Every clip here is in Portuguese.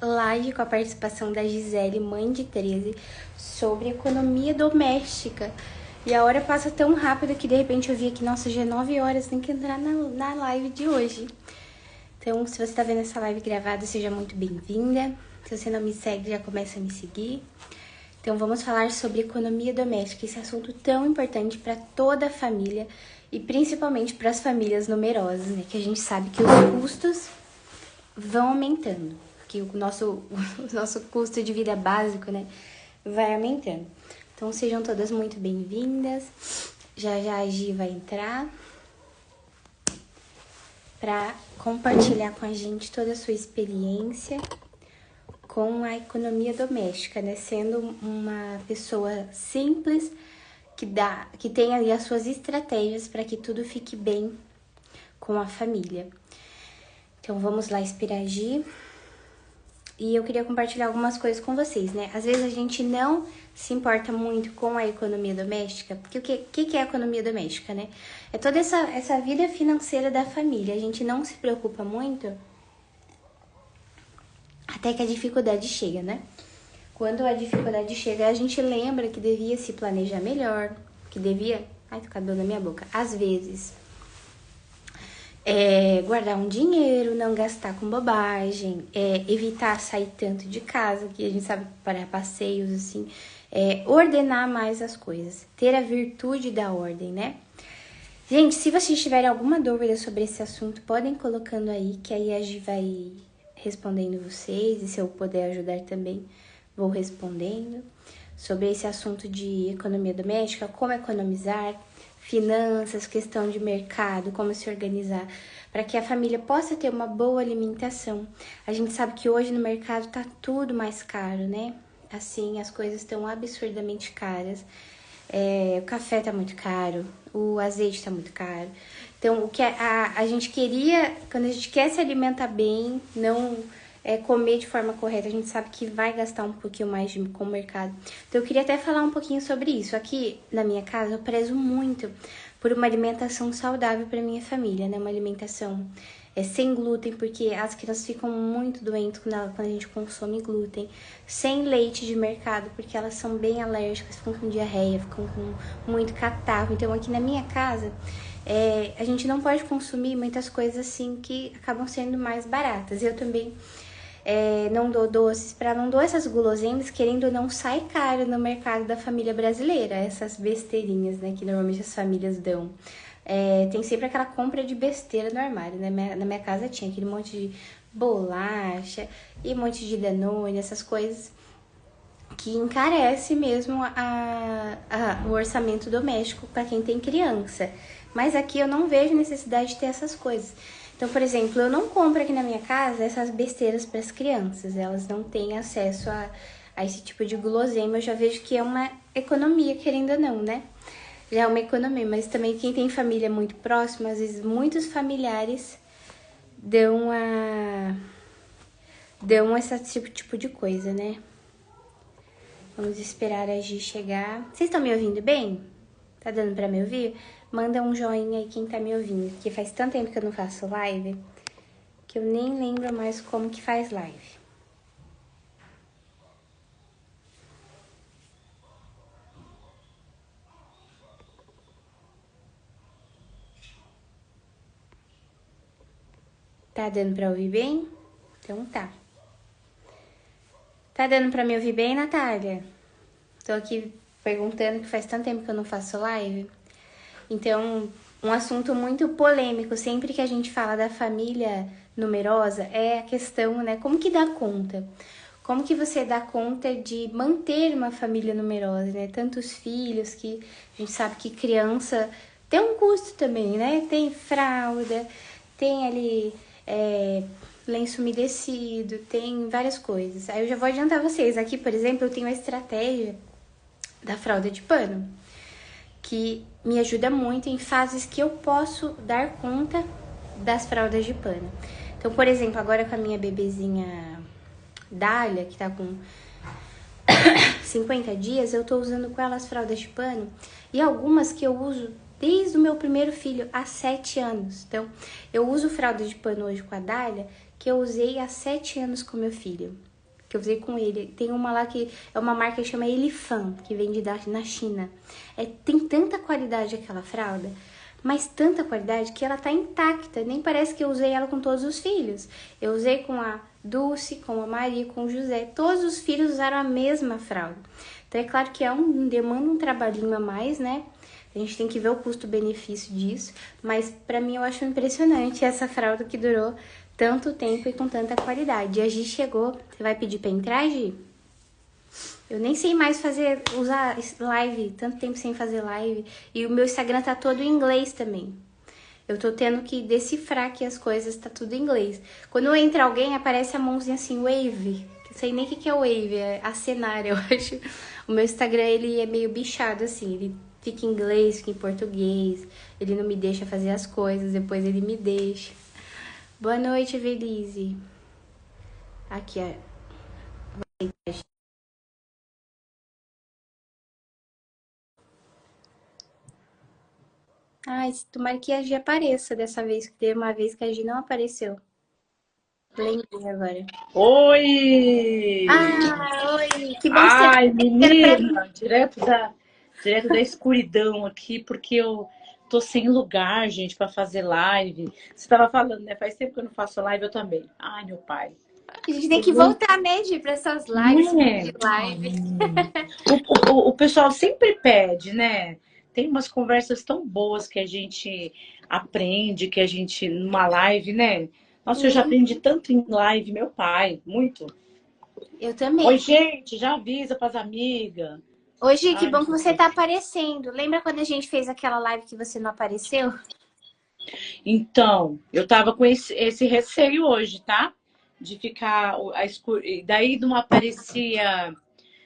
live com a participação da Gisele, mãe de 13, sobre economia doméstica. E a hora passa tão rápido que de repente eu vi aqui, nossa, já é 9 horas, tem que entrar na live de hoje. Então, se você tá vendo essa live gravada, seja muito bem-vinda. Se você não me segue, já começa a me seguir. Então, vamos falar sobre economia doméstica, esse assunto tão importante para toda a família e principalmente para as famílias numerosas, né? Que a gente sabe que os custos vão aumentando, que o nosso custo de vida básico, né, vai aumentando. Então, sejam todas muito bem-vindas. Já já a Gi vai entrar para compartilhar com a gente toda a sua experiência com a economia doméstica, né? Sendo uma pessoa simples, que tem ali as suas estratégias para que tudo fique bem com a família. Então, vamos lá interagir. E eu queria compartilhar algumas coisas com vocês, né? Às vezes a gente não se importa muito com a economia doméstica, porque o que é a economia doméstica, né? É toda essa vida financeira da família. A gente não se preocupa muito até que a dificuldade chega, né? Quando a dificuldade chega, a gente lembra que devia se planejar melhor, que devia... Ai, tô com a dor na minha boca. Às vezes, guardar um dinheiro, não gastar com bobagem, evitar sair tanto de casa, que a gente sabe para passeios, assim, ordenar mais as coisas, ter a virtude da ordem, né? Gente, se vocês tiverem alguma dúvida sobre esse assunto, podem colocando aí, que aí a gente vai respondendo vocês, e se eu puder ajudar também, vou respondendo sobre esse assunto de economia doméstica, como economizar, finanças, questão de mercado, como se organizar, para que a família possa ter uma boa alimentação. A gente sabe que hoje no mercado tá tudo mais caro, né? Assim, as coisas estão absurdamente caras. O café tá muito caro, o azeite tá muito caro. Então, o que a gente queria, quando a gente quer se alimentar bem, não comer de forma correta, a gente sabe que vai gastar um pouquinho mais com o mercado. Então, eu queria até falar um pouquinho sobre isso. Aqui na minha casa, eu prezo muito por uma alimentação saudável para minha família, né? Uma alimentação sem glúten, porque as crianças ficam muito doentes quando a gente consome glúten. Sem leite de mercado, porque elas são bem alérgicas, ficam com diarreia, ficam com muito catarro. Então, aqui na minha casa, a gente não pode consumir muitas coisas assim que acabam sendo mais baratas. Eu também não dou doces, para não dou essas guloseimas, querendo ou não, sai caro no mercado da família brasileira, essas besteirinhas, né, que normalmente as famílias dão. Tem sempre aquela compra de besteira no armário, né? Na minha casa tinha aquele monte de bolacha e um monte de Danone, essas coisas que encarece mesmo o orçamento doméstico para quem tem criança. Mas aqui eu não vejo necessidade de ter essas coisas. Então, por exemplo, eu não compro aqui na minha casa essas besteiras para as crianças. Elas não têm acesso a esse tipo de guloseima. Eu já vejo que é uma economia, querendo ou não, né? Já é uma economia, mas também quem tem família muito próxima, às vezes muitos familiares dão esse tipo de coisa, né? Vamos esperar a Gi chegar. Vocês estão me ouvindo bem? Tá dando pra me ouvir? Manda um joinha aí quem tá me ouvindo, porque faz tanto tempo que eu não faço live que eu nem lembro mais como que faz live. Tá dando pra ouvir bem? Então tá. Tá dando pra me ouvir bem, Natália? Tô aqui perguntando que faz tanto tempo que eu não faço live. Então, um assunto muito polêmico, sempre que a gente fala da família numerosa, é a questão, né, como que dá conta? Como que você dá conta de manter uma família numerosa, né? Tantos filhos, que a gente sabe que criança tem um custo também, né? Tem fralda, tem ali lenço umedecido, tem várias coisas. Aí eu já vou adiantar vocês. Aqui, por exemplo, eu tenho a estratégia da fralda de pano, que me ajuda muito em fases que eu posso dar conta das fraldas de pano. Então, por exemplo, agora com a minha bebezinha Dália, que tá com 50 dias, eu tô usando com ela as fraldas de pano, e algumas que eu uso desde o meu primeiro filho, há 7 anos. Então, eu uso fralda de pano hoje com a Dália, que eu usei há 7 anos com meu filho. que eu usei com ele. Tem uma lá que é uma marca que chama Elifan, que vende na China. Tem tanta qualidade aquela fralda, mas tanta qualidade que ela tá intacta. Nem parece que eu usei ela com todos os filhos. Eu usei com a Dulce, com a Maria, com o José. Todos os filhos usaram a mesma fralda. Então é claro que demanda um trabalhinho a mais, né? A gente tem que ver o custo-benefício disso, mas pra mim eu acho impressionante essa fralda que durou tanto tempo e com tanta qualidade. E a Gi chegou, você vai pedir pra entrar, Gi? Eu nem sei mais usar live, tanto tempo sem fazer live. E o meu Instagram tá todo em inglês também. Eu tô tendo que decifrar aqui as coisas, tá tudo em inglês. Quando entra alguém, aparece a mãozinha assim, wave. Não sei nem o que é wave, é acenar, eu acho. O meu Instagram, ele é meio bichado, assim. Ele fica em inglês, fica em português. Ele não me deixa fazer as coisas, depois ele me deixa. Boa noite, Velize. Aqui, ó. Ai, tomara que a Gi apareça dessa vez, que teve uma vez que a Gi não apareceu. Lembrei agora. Oi! Oi! Que bom que você tá Ai, aparecendo pra mim. menina, direto da escuridão aqui, porque eu tô sem lugar, gente, para fazer live. Você tava falando, né? Faz tempo que eu não faço live, eu também. Ai, meu pai. A gente tem que voltar, né, Gi, pra essas Não lives, é? de live. O pessoal sempre pede, né? Tem umas conversas tão boas que a gente aprende, que a gente, numa live, né? Nossa, eu já aprendi tanto em live, meu pai, muito. Eu Oi, também. gente, já avisa pras amigas. Hoje, que Ai, bom que meu você Deus. tá aparecendo. Lembra quando a gente fez aquela live que você não apareceu? Então, eu tava com esse receio hoje, tá? De ficar e daí não aparecia,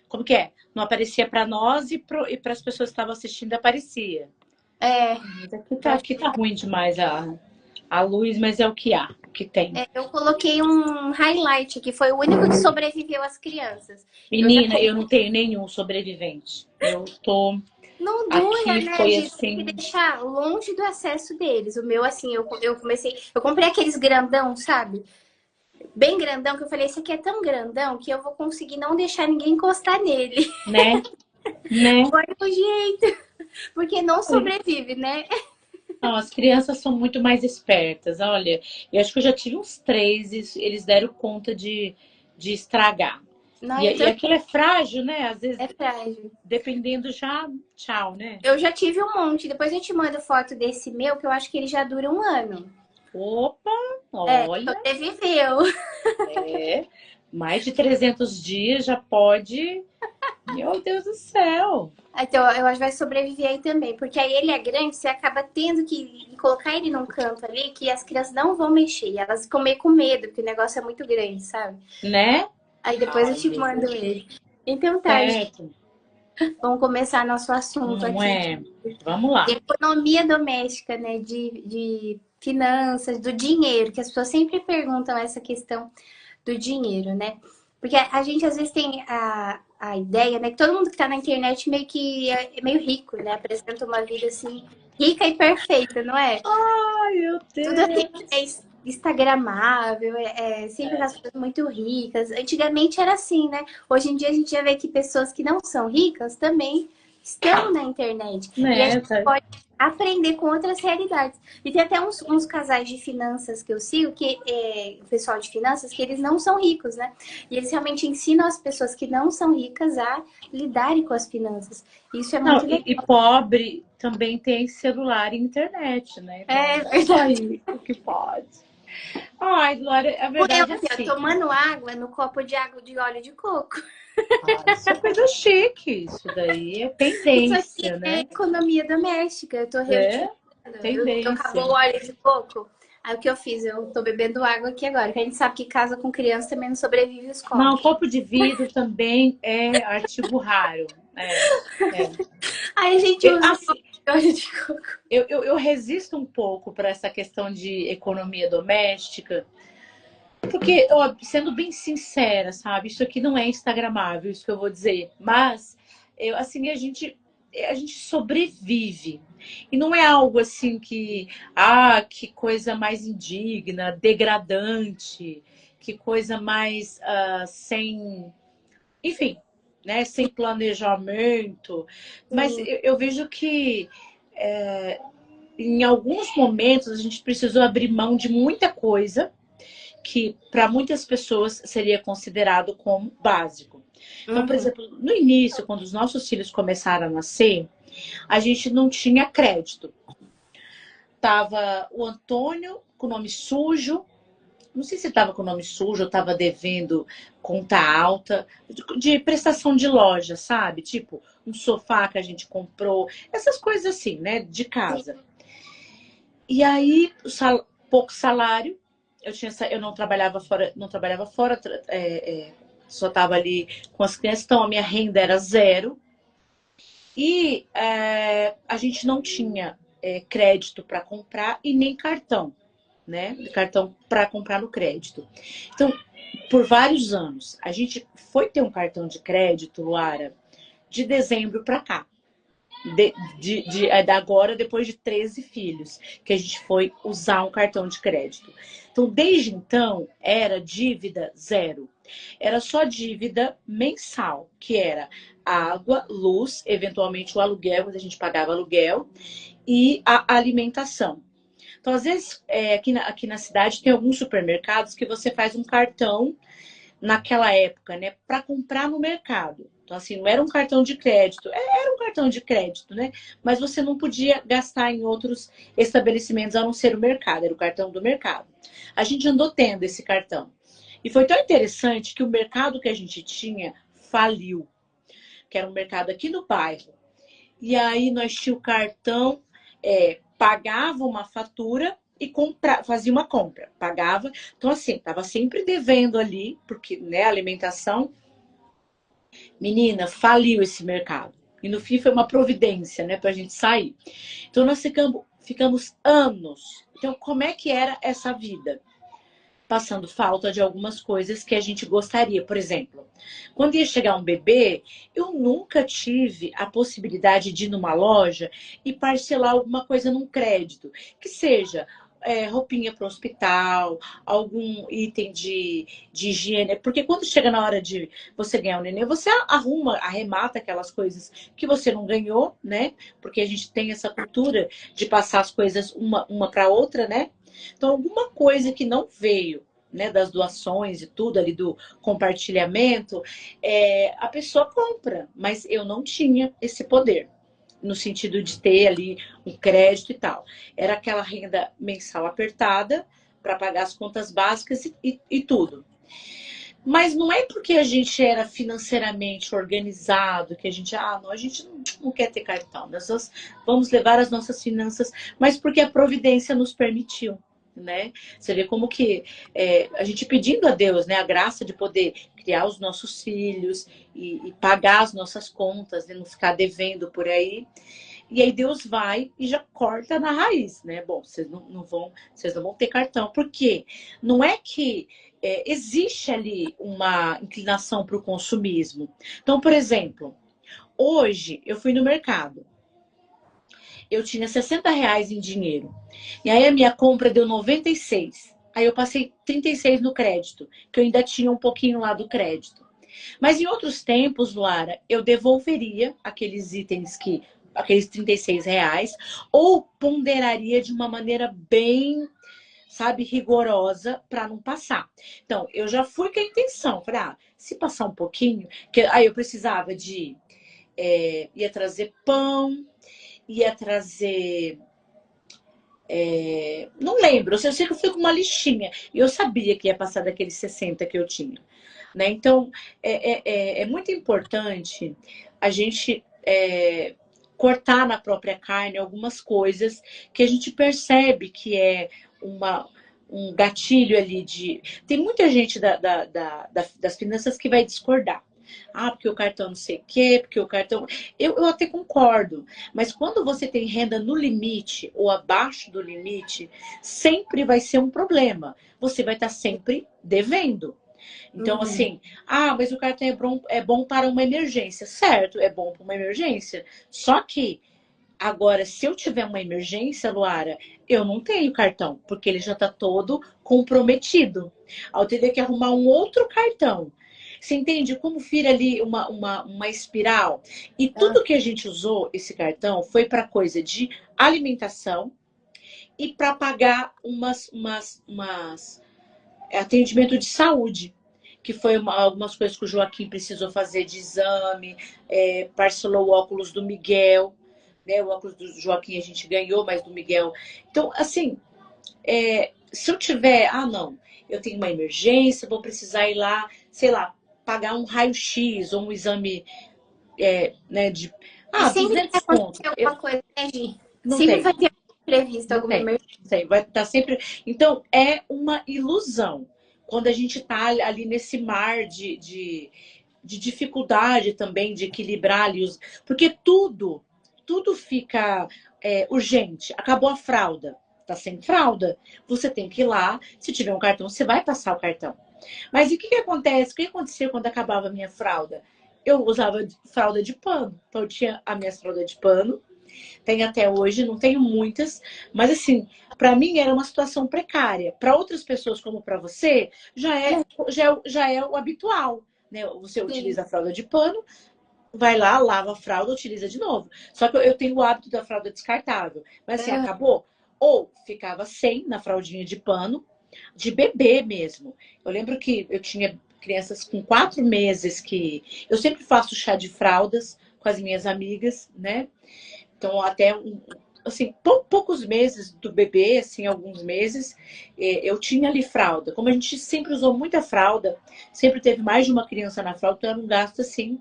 como que é? Não aparecia pra nós e para as pessoas que estavam assistindo aparecia. É, Mas pra- aqui tá ruim demais a luz, mas é o que há, o que tem. eu coloquei um highlight, que foi o único que sobreviveu às crianças. Eu já Menina, eu não tenho nenhum sobrevivente. Eu tô não dura, aqui, né, foi Gi? Tem que assim, deixar longe do acesso deles. O meu, assim, eu comecei. Eu comprei aqueles grandão, sabe? Bem grandão, que eu falei, esse aqui é tão grandão que eu vou conseguir não deixar ninguém encostar nele. né? Né? Foi o jeito, porque não sobrevive, né? Não, as crianças são muito mais espertas. Olha, eu acho que eu já tive uns três e eles deram conta de estragar. Não, E aquilo é frágil, né? Às vezes, é frágil. dependendo já, tchau, né? Eu já tive um monte. Depois eu te mando foto desse meu, que eu acho que ele já dura um ano. Opa, É, olha, sobreviveu. é, mais de 300 dias já pode. Meu Deus do céu, Então, eu acho que vai sobreviver aí também. Porque aí ele é grande, você acaba tendo que colocar ele num canto ali que as crianças não vão mexer. E elas ficam meio com medo, porque o negócio é muito grande, sabe? né? Aí depois eu Ai, te meu mando Deus. ele. Então tá, gente, Certo, vamos começar nosso assunto não aqui é? Vamos de lá. economia doméstica, né? De finanças, do dinheiro, que as pessoas sempre perguntam essa questão do dinheiro, né? Porque a gente às vezes tem a ideia, né? Que todo mundo que tá na internet meio que é meio rico, né? Apresenta uma vida assim, rica e perfeita, não é? Ai, meu Tudo assim Deus. é instagramável, sempre as pessoas muito ricas. Antigamente era assim, né? Hoje em dia a gente já vê que pessoas que não são ricas também estão na internet. E a Né? gente pode aprender com outras realidades. E tem até uns casais de finanças que eu sigo, o pessoal de finanças, que eles não são ricos, né? E eles realmente ensinam as pessoas que não são ricas a lidarem com as finanças. Isso é Não, muito legal. e pobre também tem celular e internet, né? Então É não é só verdade. rico que pode. Ai, Glória, a Eu verdade é aqui, ó, assim. tomando água no copo de água de óleo de coco. Ah, isso é coisa chique, isso daí é Isso aqui tendência, é né? economia doméstica. Eu tô reutilizando. É Eu acabou o tendência. óleo de coco. Aí o que eu fiz? Eu tô bebendo água aqui agora. Que a gente sabe que casa com criança também não sobrevive os Não, copos. copo de vidro também é artigo raro. É. Aí a gente usa o Assim, copo de óleo de coco. eu resisto um pouco para essa questão de economia doméstica, porque, ó, sendo bem sincera, sabe? Isso aqui não é instagramável, isso que eu vou dizer. Mas, assim, a gente sobrevive. E não é algo assim que coisa mais indigna, degradante. que coisa mais sem, enfim, né, sem planejamento. Mas Sim, eu vejo que em alguns momentos a gente precisou abrir mão de muita coisa que para muitas pessoas seria considerado como básico. Então, por uhum, exemplo, no início, quando os nossos filhos começaram a nascer, a gente não tinha crédito. Tava o Antônio com o nome sujo, não sei se estava com o nome sujo ou estava devendo conta alta, de prestação de loja, sabe? Tipo, um sofá que a gente comprou, essas coisas assim, né? De sim, casa. E aí, pouco salário, eu não trabalhava fora, só estava ali com as crianças, então a minha renda era zero. E a gente não tinha crédito para comprar e nem cartão, né? Cartão para comprar no crédito. Então, por vários anos, a gente foi ter um cartão de crédito, Luara, de dezembro para cá. Da agora, depois de 13 filhos, que a gente foi usar um cartão de crédito. Então, desde então, era dívida zero. Era só dívida mensal, que era água, luz, eventualmente o aluguel, quando a gente pagava aluguel, e a alimentação. Então, às vezes, aqui na cidade tem alguns supermercados que você faz um cartão naquela época, né, para comprar no mercado. Então, assim, não era um cartão de crédito, era um cartão de crédito, né? Mas você não podia gastar em outros estabelecimentos a não ser o mercado, era o cartão do mercado. A gente andou tendo esse cartão. E foi tão interessante que o mercado que a gente tinha faliu, que era um mercado aqui no bairro. E aí nós tínhamos o cartão, pagava uma fatura e fazia uma compra, pagava. Então, assim, estava sempre devendo ali, porque, né, alimentação. Menina, faliu esse mercado. E no fim foi uma providência, né, para a gente sair. Então, nós ficamos anos. Então, como é que era essa vida? Passando falta de algumas coisas que a gente gostaria. Por exemplo, quando ia chegar um bebê, eu nunca tive a possibilidade de ir numa loja e parcelar alguma coisa num crédito, que seja roupinha para o hospital, algum item de higiene. Porque quando chega na hora de você ganhar um neném, você arruma, arremata aquelas coisas que você não ganhou, né? Porque a gente tem essa cultura de passar as coisas uma para outra, né? Então, alguma coisa que não veio, né, das doações e tudo ali do compartilhamento, a pessoa compra, mas eu não tinha esse poder, no sentido de ter ali um crédito e tal. Era aquela renda mensal apertada para pagar as contas básicas e tudo. Mas não é porque a gente era financeiramente organizado que a gente, não, a gente não quer ter cartão, nós vamos levar as nossas finanças, mas porque a providência nos permitiu. Né? Você vê como que a gente pedindo a Deus, né, a graça de poder criar os nossos filhos e pagar as nossas contas, né, não ficar devendo por aí. E aí Deus vai e já corta na raiz, né? Bom, vocês não vão ter cartão. Por quê? Não é que existe ali uma inclinação para o consumismo. Então, por exemplo, hoje eu fui no mercado. Eu tinha R$ 60 em dinheiro. E aí a minha compra deu 96. Aí eu passei 36 no crédito, que eu ainda tinha um pouquinho lá do crédito. Mas em outros tempos, Luara, eu devolveria aqueles itens aqueles R$ 36, ou ponderaria de uma maneira bem, sabe, rigorosa para não passar. Então, eu já fui com a intenção, falei, se passar um pouquinho, que aí eu precisava ia trazer pão, ia trazer. Não lembro, eu sei que eu fui com uma listinha. E eu sabia que ia passar daqueles 60 que eu tinha. Né? Então, é muito importante a gente cortar na própria carne algumas coisas que a gente percebe que é um gatilho ali de. Tem muita gente das finanças que vai discordar. Porque o cartão não sei o quê, porque o cartão. Eu até concordo, mas quando você tem renda no limite ou abaixo do limite, sempre vai ser um problema. Você vai estar sempre devendo. Então, uhum, assim, mas o cartão é bom para uma emergência. Certo, é bom para uma emergência. Só que, agora, se eu tiver uma emergência, Luara, eu não tenho cartão, porque ele já está todo comprometido. Aí eu teria que arrumar um outro cartão. Você entende como vira ali uma espiral? E tudo que a gente usou esse cartão foi para coisa de alimentação e para pagar atendimento de saúde, que foi algumas coisas que o Joaquim precisou fazer de exame, parcelou o óculos do Miguel, né? O óculos do Joaquim a gente ganhou, mas do Miguel. Então, assim, se eu tiver, não, eu tenho uma emergência, vou precisar ir lá, sei lá, pagar um raio-x ou um exame, né, de... E sempre vai 200 acontecer pontos. alguma coisa, né, Gi? Não Sempre tem. vai ter algum imprevisto, Não alguma tem, emergência. não tem. Vai estar sempre. Então, é uma ilusão. Quando a gente está ali nesse mar de dificuldade também de equilibrar ali os. Porque tudo fica urgente. Acabou a fralda. Tá sem fralda. Você tem que ir lá. Se tiver um cartão, você vai passar o cartão. Mas e o que acontece? O que aconteceu quando acabava a minha fralda? Eu usava fralda de pano. Então, eu tinha a minha fralda de pano. Tem até hoje, não tenho muitas, mas assim, para mim era uma situação precária. Para outras pessoas, como para você, já é o habitual. Né? Você Sim. utiliza a fralda de pano, vai lá, lava a fralda, utiliza de novo. Só que eu tenho o hábito da fralda descartável. Mas assim, acabou. Ou ficava sem na fraldinha de pano, de bebê mesmo. Eu lembro que eu tinha crianças com 4 meses que. Eu sempre faço chá de fraldas com as minhas amigas, né? Então, até assim, poucos meses do bebê, assim, alguns meses, eu tinha ali fralda. Como a gente sempre usou muita fralda, sempre teve mais de uma criança na fralda, então era um gasto assim.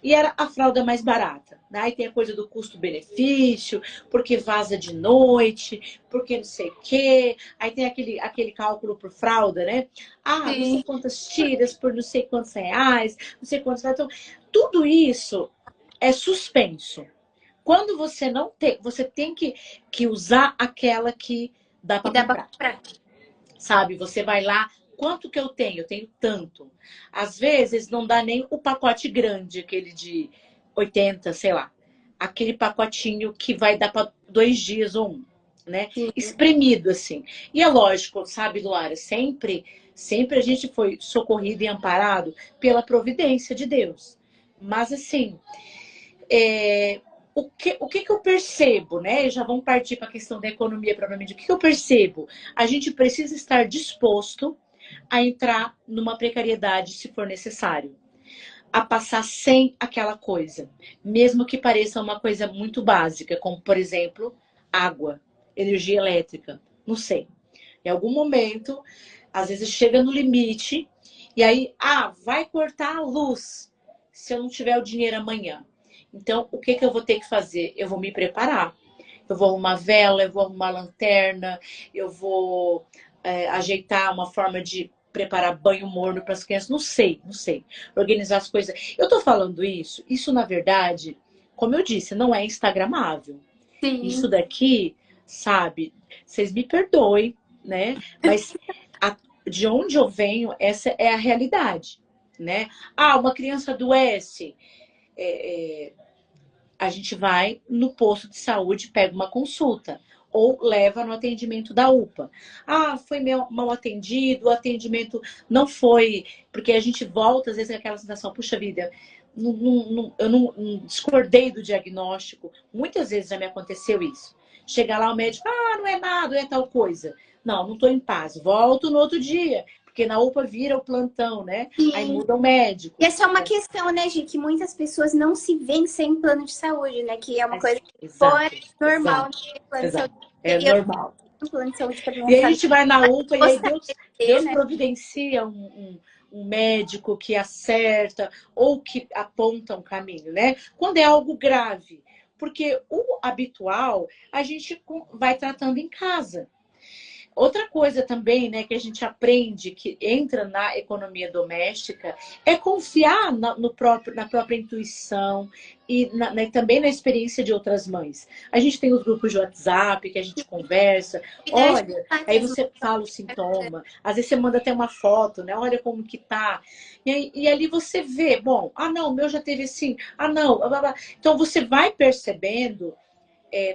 E era a fralda mais barata. Né? Aí tem a coisa do custo-benefício, porque vaza de noite, porque não sei o quê. Aí tem aquele cálculo por fralda, né? Não sei Sim. quantas tiras por não sei quantos reais, não sei quantos. Então, tudo isso é suspenso. Quando você não tem, você tem que usar aquela que dá E para dá pra comprar. comprar. Sabe? Você vai lá, quanto que eu tenho? Eu tenho tanto. Às vezes não dá nem o pacote grande, aquele de 80, sei lá. Aquele pacotinho que vai dar para 2 dias ou um, né? Sim. Espremido assim. E é lógico, sabe, Luara, sempre a gente foi socorrido e amparado pela providência de Deus. Mas assim, o que eu percebo, né? Já vamos partir para a questão da economia propriamente. O que eu percebo? A gente precisa estar disposto a entrar numa precariedade se for necessário, a passar sem aquela coisa, mesmo que pareça uma coisa muito básica, como por exemplo, água, energia elétrica, não sei. Em algum momento, às vezes chega no limite e aí, vai cortar a luz se eu não tiver o dinheiro amanhã. Então, o que eu vou ter que fazer? Eu vou me preparar. Eu vou arrumar vela, eu vou arrumar lanterna, eu vou ajeitar uma forma de preparar banho morno para as crianças. Não sei. Organizar as coisas. Eu tô falando isso na verdade, como eu disse, não é instagramável. Isso Sim. daqui, sabe, vocês me perdoem, né? Mas de onde eu venho, essa é a realidade, né? Uma criança adoece, a gente vai no posto de saúde, pega uma consulta ou leva no atendimento da UPA. Foi mal atendido, o atendimento não foi, porque a gente volta às vezes com aquela sensação, puxa vida, eu não discordei do diagnóstico. Muitas vezes já me aconteceu isso. Chegar lá o médico, não é nada, não é tal coisa. Não estou em paz. Volto no outro dia, porque na UPA vira o plantão, né? Aí Sim. muda o médico. E essa é uma questão, né, Gi, que muitas pessoas não se veem sem plano de saúde, né? Que é uma coisa que Exato, fora normal, exato, né? Plano de exato. saúde. É E eu normal. tenho um plano de saúde para minha E aí a família. gente vai na UPA e aí Gostaria Deus, de ter, Deus né? providencia um médico que acerta ou que aponta um caminho, né? Quando é algo grave. Porque o habitual a gente vai tratando em casa. Outra coisa também, né, que a gente aprende que entra na economia doméstica é confiar na própria intuição e também na experiência de outras mães. A gente tem os grupos de WhatsApp que a gente conversa, E né, olha, aí você fala o sintoma, às vezes você manda até uma foto, né? Olha como que tá. E ali você vê, bom, não, o meu já teve assim, não, blá, blá, blá. Então você vai percebendo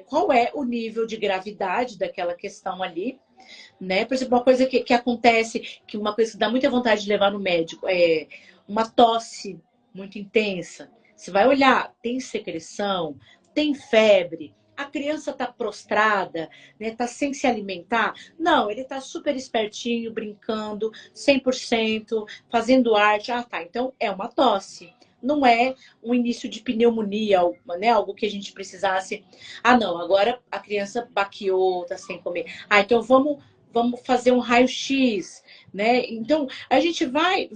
qual é o nível de gravidade daquela questão ali. né? Por exemplo, uma coisa que acontece, que uma coisa que dá muita vontade de levar no médico, é uma tosse muito intensa. Você vai olhar, tem secreção, tem febre, a criança está prostrada, né? Tá sem se alimentar. Não, ele está super espertinho, brincando, 100%, fazendo arte. Ah, tá, então é uma tosse. Não é um início de pneumonia, né? Algo que a gente precisasse. Ah, não, agora a criança baqueou, tá sem comer. Ah, então vamos fazer um raio-x, né? Então, a gente vai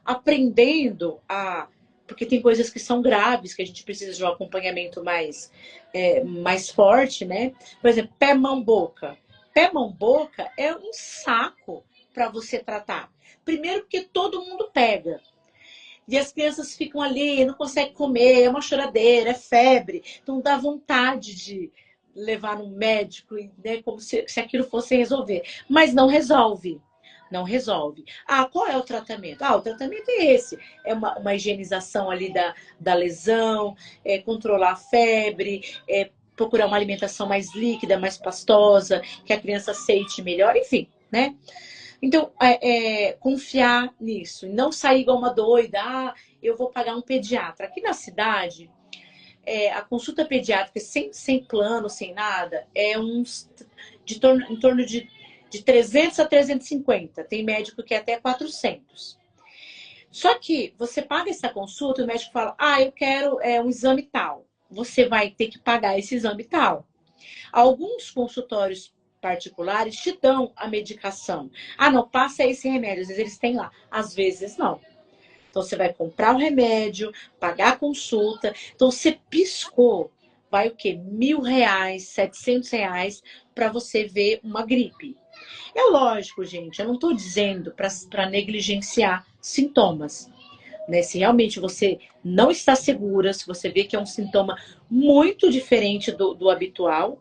aprendendo a... Porque tem coisas que são graves, que a gente precisa de um acompanhamento mais forte, né? Por exemplo, pé, mão, boca. Pé, mão, boca é um saco para você tratar. Primeiro porque todo mundo pega. E as crianças ficam ali, não conseguem comer, é uma choradeira, é febre. Então dá vontade de levar no médico, né, como se aquilo fosse resolver. Mas não resolve. Não resolve. Ah, qual é o tratamento? Ah, o tratamento é esse. É uma higienização ali da lesão, controlar a febre, procurar uma alimentação mais líquida, mais pastosa, que a criança aceite melhor, enfim, né? Então, confiar nisso. Não sair igual uma doida. Ah, eu vou pagar um pediatra. Aqui na cidade, a consulta pediátrica sem plano, sem nada, em torno de 300 a 350. Tem médico que é até 400. Só que você paga essa consulta e o médico fala, ah, eu quero um exame tal. Você vai ter que pagar esse exame tal. Alguns consultórios particulares te dão a medicação. Ah, não, passa esse remédio. Às vezes eles têm lá, às vezes não. Então você vai comprar o remédio, pagar a consulta. Então você piscou, vai o quê? R$ 1.000, R$ 700 para você ver uma gripe. É lógico, gente, eu não estou dizendo para negligenciar sintomas. Né? Se realmente você não está segura, se você vê que é um sintoma muito diferente do habitual,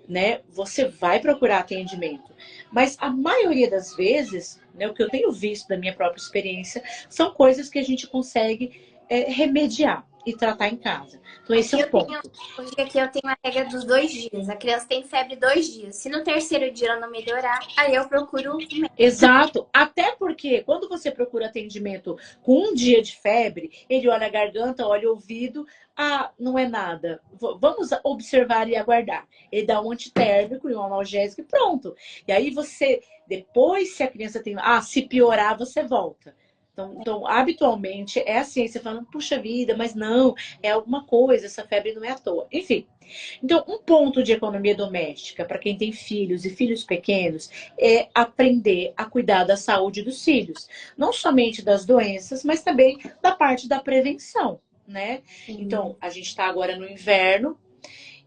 né, você vai procurar atendimento. Mas a maioria das vezes, né, o que eu tenho visto da minha própria experiência, são coisas que a gente consegue remediar e tratar em casa. Então, esse é um ponto. Aqui eu tenho a regra dos 2 dias. A criança tem febre 2 dias. Se no terceiro dia ela não melhorar, aí eu procuro o médico. Exato. Até porque quando você procura atendimento com um dia de febre, ele olha a garganta, olha o ouvido, ah, não é nada. Vamos observar e aguardar. Ele dá um antitérmico e um analgésico e pronto. E aí você, depois, se a criança tem... Ah, se piorar, você volta. Então, habitualmente, é assim, você fala, puxa vida, mas não, é alguma coisa, essa febre não é à toa. Enfim. Então, um ponto de economia doméstica para quem tem filhos e filhos pequenos é aprender a cuidar da saúde dos filhos. Não somente das doenças, mas também da parte da prevenção, né? Então, a gente está agora no inverno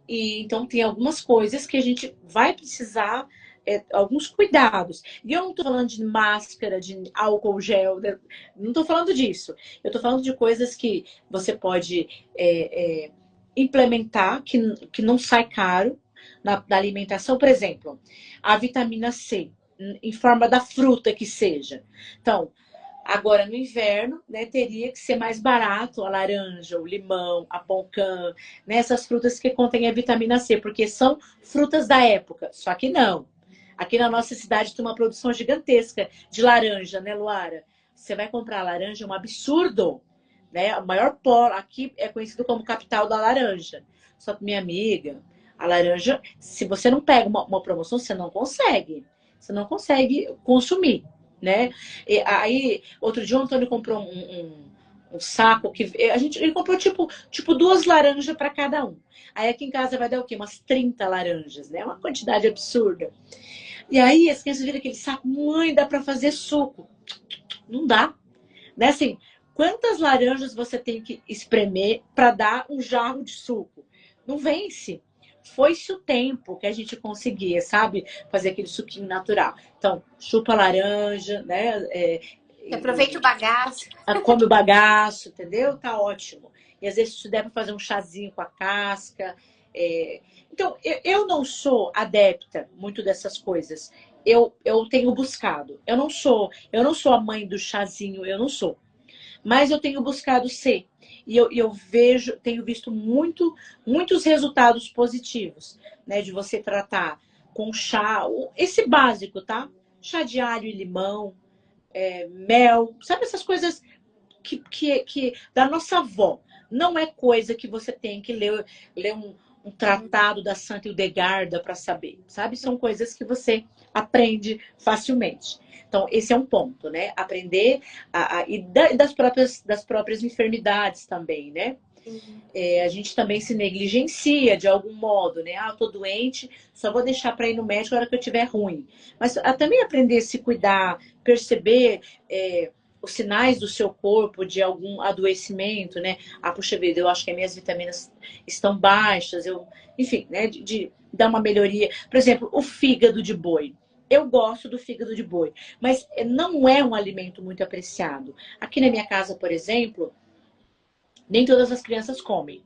e então tem algumas coisas que a gente vai precisar alguns cuidados. E eu não estou falando de máscara, de álcool gel, não estou falando disso. Eu estou falando de coisas que você pode implementar, que não sai caro na alimentação. Por exemplo, a vitamina C, em forma da fruta que seja. Então, agora no inverno, né, teria que ser mais barato a laranja, o limão, a poncã, né, essas frutas que contêm a vitamina C, porque são frutas da época. Só que não. Aqui na nossa cidade tem uma produção gigantesca de laranja, né, Luara? Você vai comprar laranja, é um absurdo, né? O maior polo aqui é conhecido como capital da laranja. Só que, minha amiga, a laranja, se você não pega uma promoção, você não consegue. Você não consegue consumir, né? E aí, outro dia o Antônio comprou um saco que ele comprou tipo 2 laranjas para cada um. Aí aqui em casa vai dar o quê? Umas 30 laranjas, né? Uma quantidade absurda. E aí as crianças viram aquele saco, mãe, dá para fazer suco. Não dá. Né? Assim, quantas laranjas você tem que espremer para dar um jarro de suco? Não vence. Foi-se o tempo que a gente conseguia, sabe? Fazer aquele suquinho natural. Então, chupa a laranja, né? Aproveita o bagaço. Come o bagaço, entendeu? Tá ótimo. E às vezes se der para fazer um chazinho com a casca. Então, eu não sou adepta muito dessas coisas. Eu tenho buscado. Eu não sou a mãe do chazinho, eu não sou. Mas eu tenho buscado ser. E eu tenho visto muitos resultados positivos, né? De você tratar com chá, esse básico, tá? Chá de alho e limão, mel, sabe essas coisas que da nossa avó. Não é coisa que você tem que ler um tratado da Santa Hildegarda para saber, sabe? São coisas que você aprende facilmente. Então, esse é um ponto, né? Aprender das próprias enfermidades também, né? A gente também se negligencia de algum modo, né? Ah, eu tô doente, só vou deixar para ir no médico na hora que eu tiver ruim. Mas também aprender a se cuidar, perceber os sinais do seu corpo de algum adoecimento, né? Ah, puxa vida, eu acho que as minhas vitaminas estão baixas, enfim, né? De dar uma melhoria. Por exemplo, o fígado de boi. Eu gosto do fígado de boi, mas não é um alimento muito apreciado. Aqui na minha casa, por exemplo, nem todas as crianças comem.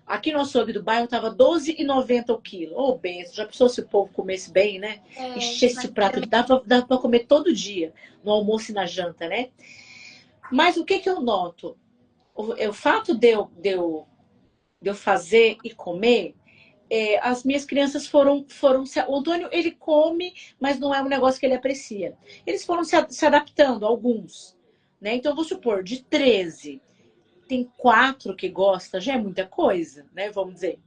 Aqui no açougue do bairro tava R$ 12,90 o quilo. Ô, benção, já pensou se o povo comesse bem, né? Enchesse o prato, dá pra comer todo dia, no almoço e na janta, né? Mas o que eu noto? O fato de eu fazer e comer, as minhas crianças foram o Antônio, ele come, mas não é um negócio que ele aprecia. Eles foram se adaptando, alguns, né? Então, vou supor, de 13, tem 4 que gosta, já é muita coisa, né? Vamos dizer.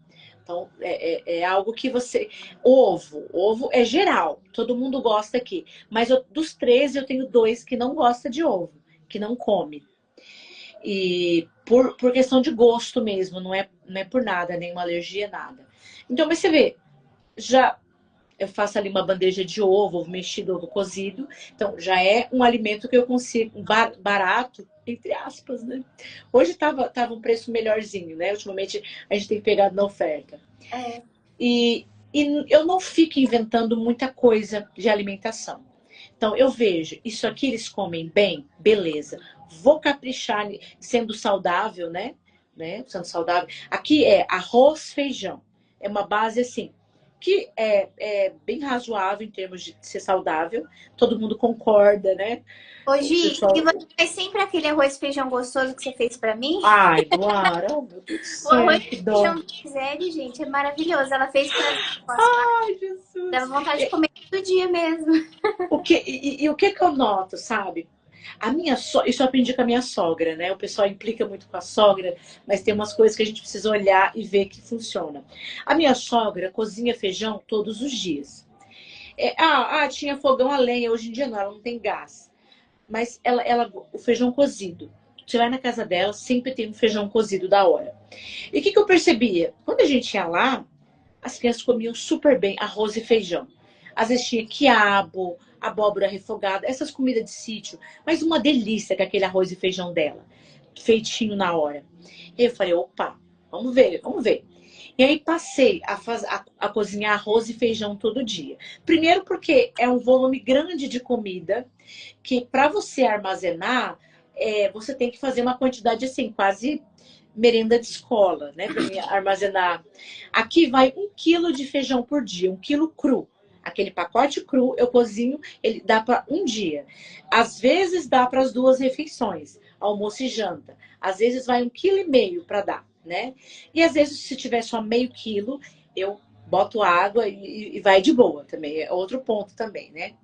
Então, é algo que você... Ovo é geral, todo mundo gosta aqui. Mas dos 13, eu tenho 2 que não gostam de ovo, que não come. E por questão de gosto mesmo, não é por nada, nenhuma alergia, nada. Então, mas você vê, já eu faço ali uma bandeja de ovo mexido, ovo cozido. Então, já é um alimento que eu consigo, barato, entre aspas, né? Hoje tava um preço melhorzinho, né? Ultimamente a gente tem pegado na oferta. E eu não fico inventando muita coisa de alimentação. Então, eu vejo, isso aqui eles comem bem, beleza. Vou caprichar sendo saudável, né? Sendo saudável. Aqui é arroz, feijão. É uma base assim, que é bem razoável em termos de ser saudável. Todo mundo concorda, né? Hoje, e você faz sempre aquele arroz e feijão gostoso que você fez pra mim? Ai, Luara, oh, meu Deus do O céu, arroz que e dó. feijão da Gisele, gente, é maravilhoso. Ela fez pra mim. Ai, Jesus. Dava vontade de comer todo dia mesmo. O que eu noto, sabe? Isso eu aprendi com a minha sogra, né? O pessoal implica muito com a sogra, mas tem umas coisas que a gente precisa olhar e ver que funciona. A minha sogra cozinha feijão todos os dias. Tinha fogão a lenha, hoje em dia não, ela não tem gás. Mas o feijão cozido. Você vai na casa dela, sempre tem um feijão cozido da hora. E o que eu percebia? Quando a gente ia lá, as crianças comiam super bem arroz e feijão. Às vezes tinha quiabo, abóbora refogada, essas comidas de sítio. Mas uma delícia com aquele arroz e feijão dela, feitinho na hora. E eu falei, opa, vamos ver. E aí passei a cozinhar arroz e feijão todo dia. Primeiro porque é um volume grande de comida que para você armazenar, você tem que fazer uma quantidade assim, quase merenda de escola, né? Para mim armazenar. Aqui vai 1 quilo de feijão por dia, 1 quilo cru. Aquele pacote cru eu cozinho, ele dá para um dia. Às vezes dá para as 2 refeições, almoço e janta. Às vezes vai 1,5 kg para dar, né? E às vezes se tiver só meio quilo, eu boto água e vai de boa também. É outro ponto também, né?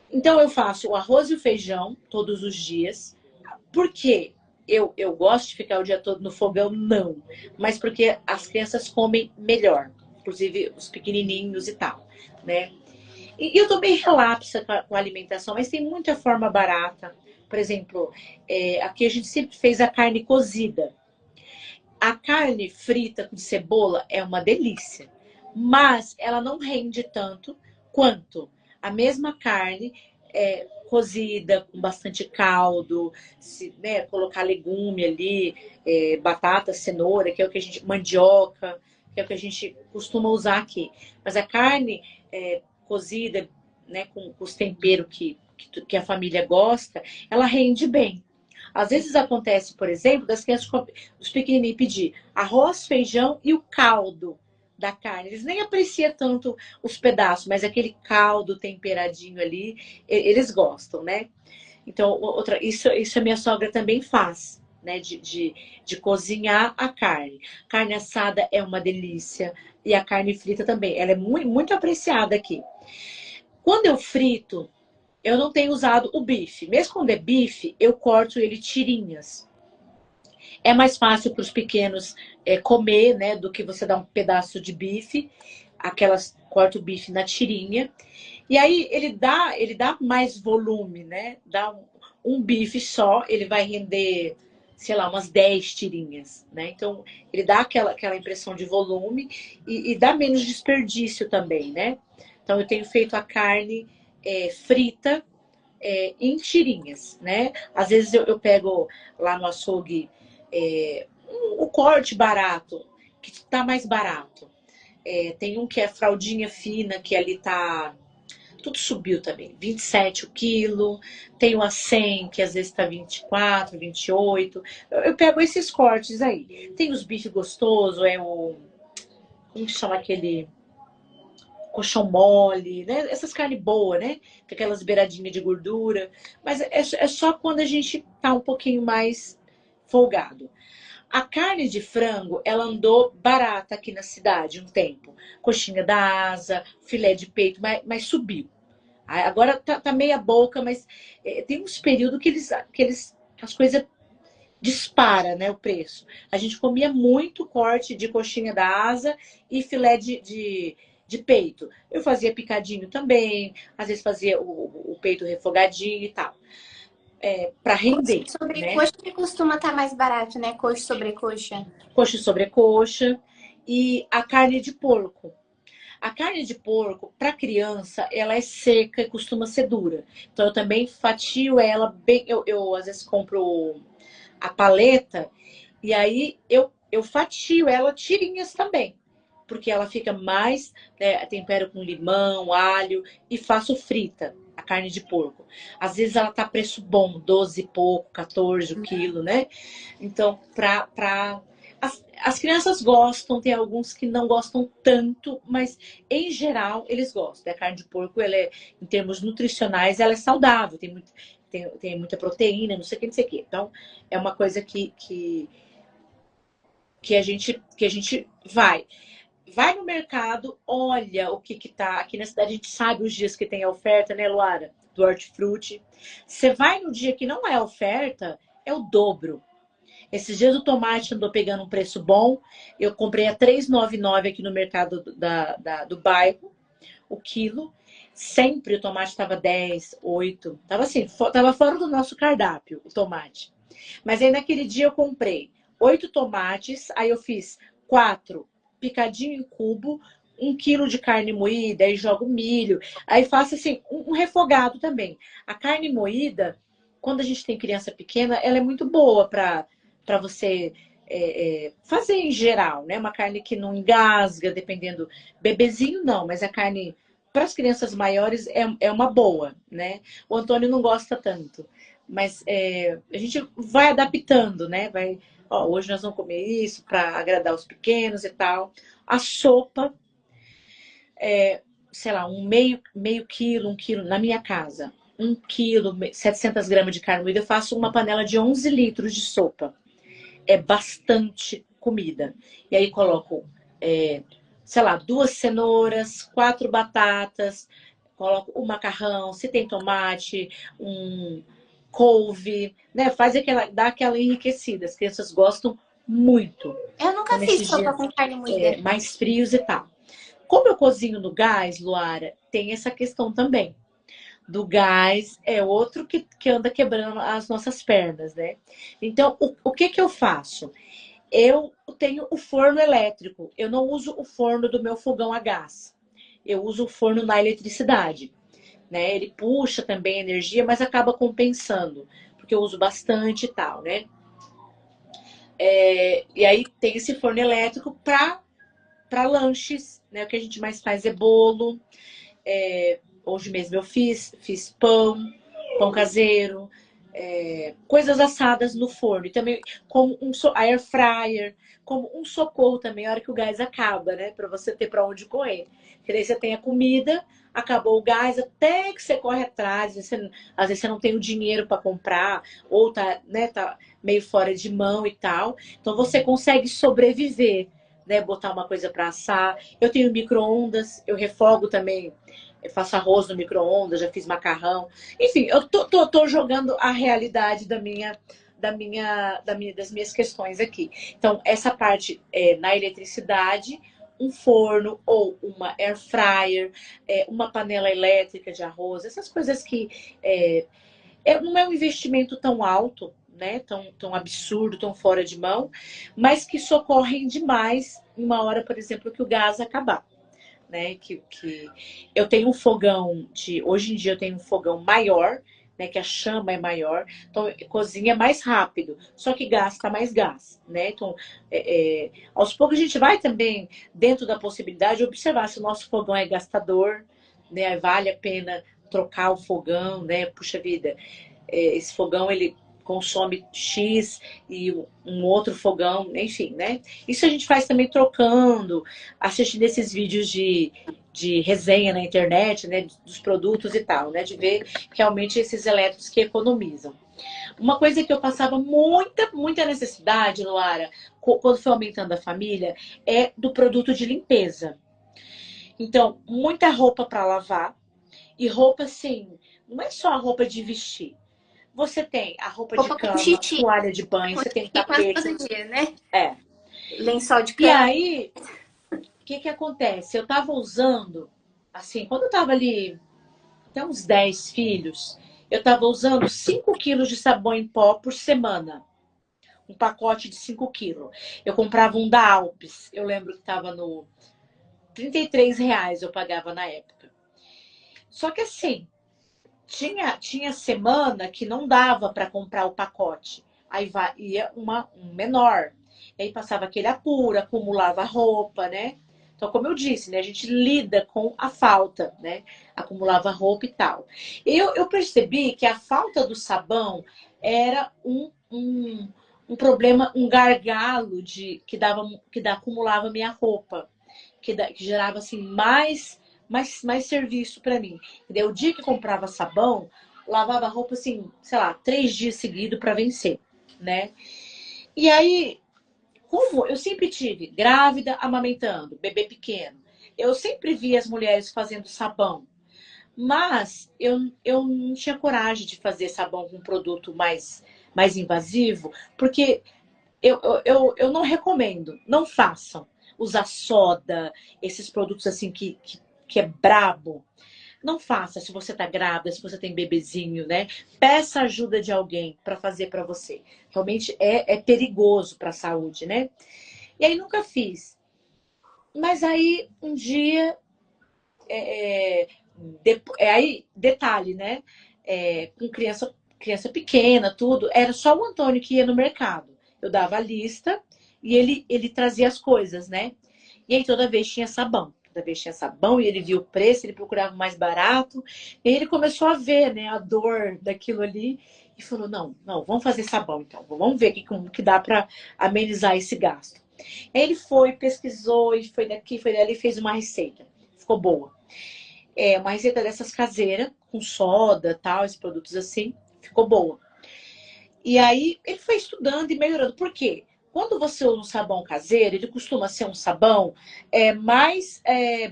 Então eu faço o arroz e o feijão todos os dias. Por quê? Eu gosto de ficar o dia todo no fogão? Não. Mas porque as crianças comem melhor. Inclusive os pequenininhos e tal, né? E eu tô bem relapsa com a alimentação, mas tem muita forma barata. Por exemplo, aqui a gente sempre fez a carne cozida. A carne frita com cebola é uma delícia. Mas ela não rende tanto quanto a mesma carne cozida, com bastante caldo, né, colocar legume ali, batata, cenoura, que é o que a gente, mandioca, que é o que a gente costuma usar aqui. Mas a carne cozida, né, com os temperos que a família gosta, ela rende bem. Às vezes acontece, por exemplo, das crianças, os pequenininhos pedir arroz, feijão e o caldo da carne. Eles nem apreciam tanto os pedaços, mas aquele caldo temperadinho ali, eles gostam, né? Então, isso a minha sogra também faz, né, de cozinhar a carne. Carne assada é uma delícia e a carne frita também. Ela é muito, muito apreciada aqui. Quando eu frito, eu não tenho usado o bife. Mesmo quando é bife, eu corto ele tirinhas. É mais fácil para os pequenos comer, né, do que você dar um pedaço de bife. Aquelas corta o bife na tirinha. E aí ele dá mais volume, né? Dá um bife só, ele vai render, sei lá, umas 10 tirinhas, né? Então, ele dá aquela impressão de volume e dá menos desperdício também, né? Então, eu tenho feito a carne frita em tirinhas, né? Às vezes eu pego lá no açougue o corte barato, que tá mais barato. Tem um que é fraldinha fina, que ali tá... Tudo subiu também, 27 o quilo. Tem o a 100, que às vezes tá 24, 28. Eu pego esses cortes aí. Tem os bifes gostosos, como que chama aquele? Coxão mole, né? Essas carnes boas, né? Com aquelas beiradinhas de gordura. Mas é só quando a gente tá um pouquinho mais folgado. A carne de frango, ela andou barata aqui na cidade um tempo. Coxinha da asa, filé de peito, mas subiu. Agora tá meia boca, mas tem uns períodos que as coisas dispara, né, o preço. A gente comia muito corte de coxinha da asa e filé de peito. Eu fazia picadinho também, às vezes fazia o peito refogadinho e tal. Para Coxa render, sobre né? coxa que costuma estar mais barato, né? Coxa sobre coxa. Coxa sobre coxa e a carne de porco. A carne de porco, para criança, ela é seca e costuma ser dura. Então, eu também fatio ela bem. Eu às vezes compro a paleta e aí eu fatio ela tirinhas também. Porque ela fica mais, né, tempero com limão, alho e faço frita a carne de porco. Às vezes ela tá preço bom, 12 e pouco, 14 o quilo, né? Então, as crianças gostam, tem alguns que não gostam tanto, mas em geral eles gostam. A carne de porco, em termos nutricionais, ela é saudável, tem muita proteína, não sei o que, não sei o que. Então, é uma coisa que a gente vai. Vai no mercado, olha o que tá. Aqui na cidade a gente sabe os dias que tem a oferta, né, Luara? Do hortifruti. Você vai no dia que não é oferta, é o dobro. Esses dias o tomate andou pegando um preço bom. Eu comprei a 3,99 aqui no mercado do bairro, o quilo. Sempre o tomate estava 10, 8. Tava assim, tava fora do nosso cardápio o tomate. Mas aí naquele dia eu comprei 8 tomates, aí eu fiz 4 picadinho em cubo, 1 quilo de carne moída, aí jogo milho. Aí faço assim, um refogado também. A carne moída, quando a gente tem criança pequena, ela é muito boa para você fazer em geral, né? Uma carne que não engasga, dependendo. Bebezinho não, mas a carne para as crianças maiores é uma boa, né? O Antônio não gosta tanto, mas a gente vai adaptando, né? Hoje nós vamos comer isso para agradar os pequenos e tal. A sopa, sei lá, meio quilo, 1 quilo na minha casa. 1 quilo, 700 gramas de carne moída, eu faço uma panela de 11 litros de sopa. É bastante comida. E aí coloco, sei lá, 2 cenouras, 4 batatas, coloco o macarrão, se tem tomate, um couve, né? Dá aquela enriquecida. As crianças gostam muito. Eu nunca Então, fiz nesses sopa dias com carne moída. mais frios e tal. Como eu cozinho no gás, Luara, tem essa questão também do gás, é outro que anda quebrando as nossas pernas, né? Então, o que eu faço? Eu tenho o forno elétrico. Eu não uso o forno do meu fogão a gás. Eu uso o forno na eletricidade, né? Ele puxa também energia, mas acaba compensando, porque eu uso bastante e tal, né? E aí tem esse forno elétrico para lanches, né? O que a gente mais faz é bolo. Hoje mesmo eu fiz pão caseiro. coisas assadas no forno. E também como air fryer, como um socorro também, a hora que o gás acaba, né? Para você ter para onde correr. Porque daí você tem a comida, acabou o gás, até que você corre atrás, às vezes você não tem o dinheiro para comprar, ou tá, né, tá meio fora de mão e tal. Então você consegue sobreviver, né? Botar uma coisa para assar. Eu tenho micro-ondas, eu refogo também. Eu faço arroz no micro-ondas, já fiz macarrão. Enfim, eu tô jogando a realidade das minhas questões aqui. Então, essa parte na eletricidade, um forno ou uma air fryer, uma panela elétrica de arroz, essas coisas que não é um investimento tão alto, né? Tão absurdo, tão fora de mão, mas que socorrem demais em uma hora, por exemplo, que o gás acabar. Né, que eu tenho um fogão hoje em dia eu tenho um fogão maior, né, que a chama é maior, então cozinha mais rápido, só que gasta mais gás, né? Então, aos poucos a gente vai também dentro da possibilidade de observar se o nosso fogão é gastador, né? Vale a pena trocar o fogão, né? Puxa vida, esse fogão ele consome X e um outro fogão, enfim, né? Isso a gente faz também trocando, assistindo esses vídeos de resenha na internet, né? Dos produtos e tal, né? De ver realmente esses elétricos que economizam. Uma coisa que eu passava muita necessidade, Luara, quando foi aumentando a família, é do produto de limpeza. Então, muita roupa para lavar e roupa, assim, não é só a roupa de vestir. Você tem a roupa de Roupa com cama, xixi, toalha de banho, você tem quase tapete. todo dia, né? É. Lençol de E cama. aí, o que acontece? Eu tava usando, assim, quando eu tava ali, até uns 10 filhos, eu tava usando 5 quilos de sabão em pó por semana. Um pacote de 5 quilos. Eu comprava um da Alpes. Eu lembro que tava no R$ 33 eu pagava na época. Só que assim, tinha semana que não dava para comprar o pacote. Aí ia um menor. E aí passava aquele apuro, acumulava roupa, né? Então, como eu disse, né, a gente lida com a falta, né? Acumulava roupa e tal. Eu percebi que a falta do sabão era um problema, um gargalo que acumulava minha roupa, que gerava assim mais serviço para mim. Entendeu? O dia que comprava sabão, lavava a roupa assim, sei lá, 3 dias seguidos para vencer, né? E aí, como eu sempre tive grávida, amamentando, bebê pequeno, eu sempre vi as mulheres fazendo sabão, mas eu não tinha coragem de fazer sabão com um produto mais invasivo, porque eu não recomendo, não façam. Usar soda, esses produtos assim que é brabo. Não faça se você tá grávida, se você tem bebezinho, né? Peça ajuda de alguém para fazer para você. Realmente é perigoso para a saúde, né? E aí nunca fiz. Mas aí um dia, aí detalhe, né? Com criança pequena, tudo, era só o Antônio que ia no mercado. Eu dava a lista e ele trazia as coisas, né? E aí toda vez tinha sabão. Toda vez tinha sabão e ele viu o preço, ele procurava mais barato. E aí ele começou a ver, né, a dor daquilo ali e falou: não, vamos fazer sabão então. Vamos ver como que dá para amenizar esse gasto. Aí ele foi, pesquisou e foi daqui, foi dali, fez uma receita. Ficou boa. Uma receita dessas caseira, com soda, tal, esses produtos assim. Ficou boa. E aí ele foi estudando e melhorando. Por quê? Quando você usa um sabão caseiro, ele costuma ser um sabão mais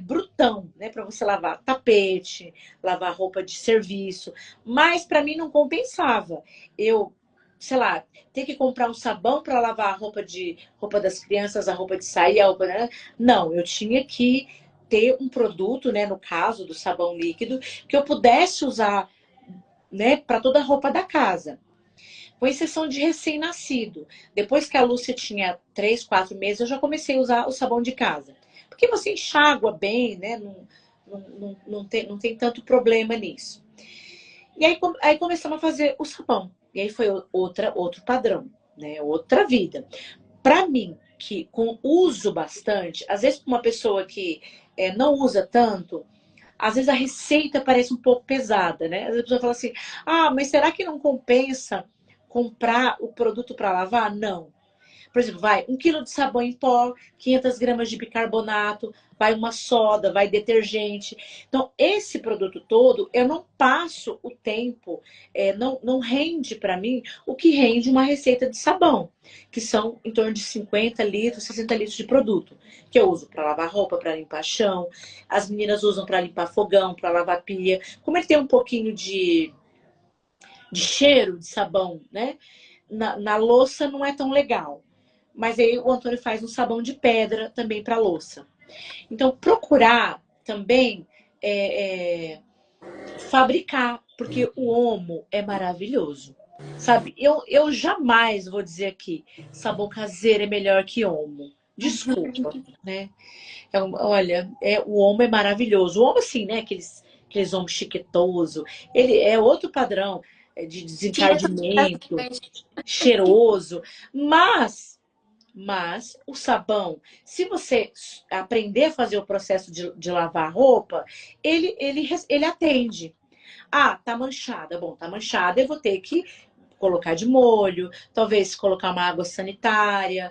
brutão, né? Para você lavar tapete, lavar roupa de serviço. Mas para mim não compensava. Eu, sei lá, ter que comprar um sabão para lavar a roupa das crianças, a roupa de sair, a roupa, né? Não, eu tinha que ter um produto, né? No caso do sabão líquido, que eu pudesse usar, né? Para toda a roupa da casa, com exceção de recém-nascido. Depois que a Lúcia tinha 3, 4 meses, eu já comecei a usar o sabão de casa. Porque você enxágua bem, né? Não tem tanto problema nisso. E aí começamos a fazer o sabão. E aí foi outro padrão, né? Outra vida. Para mim, que uso bastante, às vezes para uma pessoa que não usa tanto, às vezes a receita parece um pouco pesada, né? Às vezes a pessoa fala assim, ah, mas será que não compensa comprar o produto para lavar? Não. Por exemplo, vai 1 quilo de sabão em pó, 500 gramas de bicarbonato, vai uma soda, vai detergente. Então, esse produto todo, eu não passo o tempo, não rende para mim o que rende uma receita de sabão, que são em torno de 50 litros, 60 litros de produto, que eu uso para lavar roupa, para limpar chão, as meninas usam para limpar fogão, para lavar pia. Como ele tem um pouquinho de cheiro de sabão, né? Na louça não é tão legal. Mas aí o Antônio faz um sabão de pedra também para louça. Então, procurar também fabricar, porque o Omo é maravilhoso. Sabe, eu jamais vou dizer aqui, sabão caseiro é melhor que Omo. Desculpa, né? Olha, o Omo é maravilhoso. O Omo, assim, né? Aqueles Omo chiquetoso. Ele é outro padrão de desencardimento, cheiroso. Mas o sabão, se você aprender a fazer o processo de lavar a roupa, ele atende. Ah, tá manchada. Bom, tá manchada, eu vou ter que colocar de molho, talvez colocar uma água sanitária,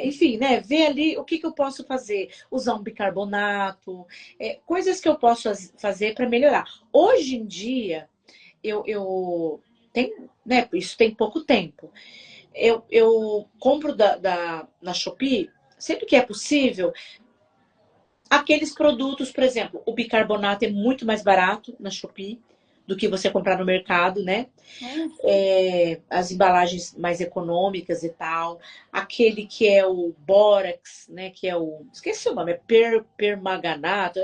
enfim, né? Ver ali o que eu posso fazer. Usar um bicarbonato, coisas que eu posso fazer para melhorar. Hoje em dia, eu tenho, né? Isso tem pouco tempo. Eu compro na Shopee, sempre que é possível, aqueles produtos, por exemplo, o bicarbonato é muito mais barato na Shopee do que você comprar no mercado, né? As embalagens mais econômicas e tal. Aquele que é o bórax, né? Que é o... Esqueci o nome, permanganato.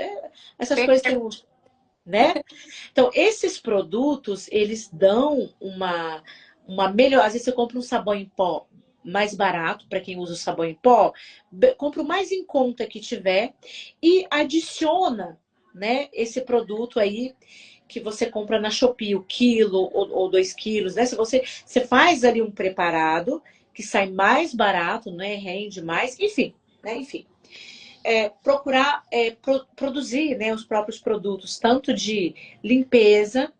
Essas coisas tem um... Né? Então, esses produtos, eles dão uma melhor. Às vezes você compra um sabão em pó mais barato, para quem usa o sabão em pó, compra o mais em conta que tiver e adiciona, né, esse produto aí que você compra na Shopee, o quilo ou 2 quilos, né? Se você faz ali um preparado que sai mais barato, né? Rende mais, enfim, né? Enfim. Procurar produzir, né, os próprios produtos, tanto de limpeza,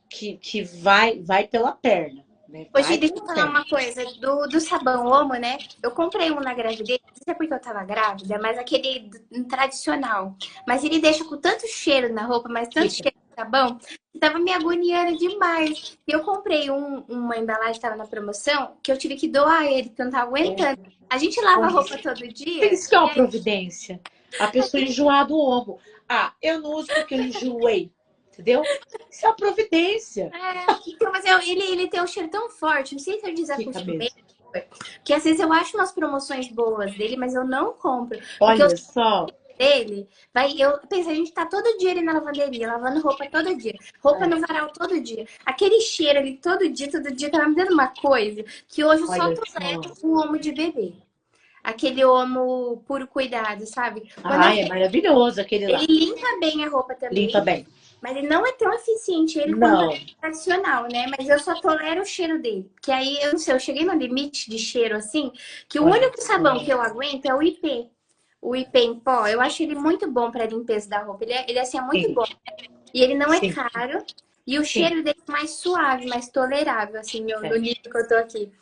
que vai pela perna. Né? Hoje, deixa eu falar uma coisa do sabão Omo, né? Eu comprei um na gravidez, não sei porque eu tava grávida, mas aquele tradicional. Mas ele deixa com tanto cheiro na roupa, mas tanto cheiro de sabão, que tava me agoniando demais. Eu comprei uma embalagem, tava na promoção, que eu tive que doar ele, porque eu não tava aguentando. A gente lava a roupa todo dia. Isso que é uma providência. A pessoa enjoar do Omo. Ah, eu não uso porque eu enjoei. Entendeu? Isso é uma providência. Então, mas ele tem um cheiro tão forte, não sei se eu desacostumei. Porque às vezes eu acho umas promoções boas dele, mas eu não compro. Olha só. Dele, eu penso, a gente tá todo dia ali na lavanderia, lavando roupa todo dia. Roupa no varal todo dia. Aquele cheiro ali todo dia tava me dando uma coisa que hoje eu só tolero o Omo de bebê. Aquele Omo puro cuidado, sabe? É maravilhoso aquele lá. Ele limpa bem a roupa também. Limpa bem. Mas ele não é tão eficiente quanto o tradicional, né? Mas eu só tolero o cheiro dele. Que aí, eu não sei, eu cheguei no limite de cheiro assim, que o único sabão que eu aguento é o IP. O IP em pó. Eu acho ele muito bom para limpeza da roupa. Ele assim, é muito bom. E ele não é caro. E o cheiro dele é mais suave, mais tolerável, assim, no nível que eu tô aqui.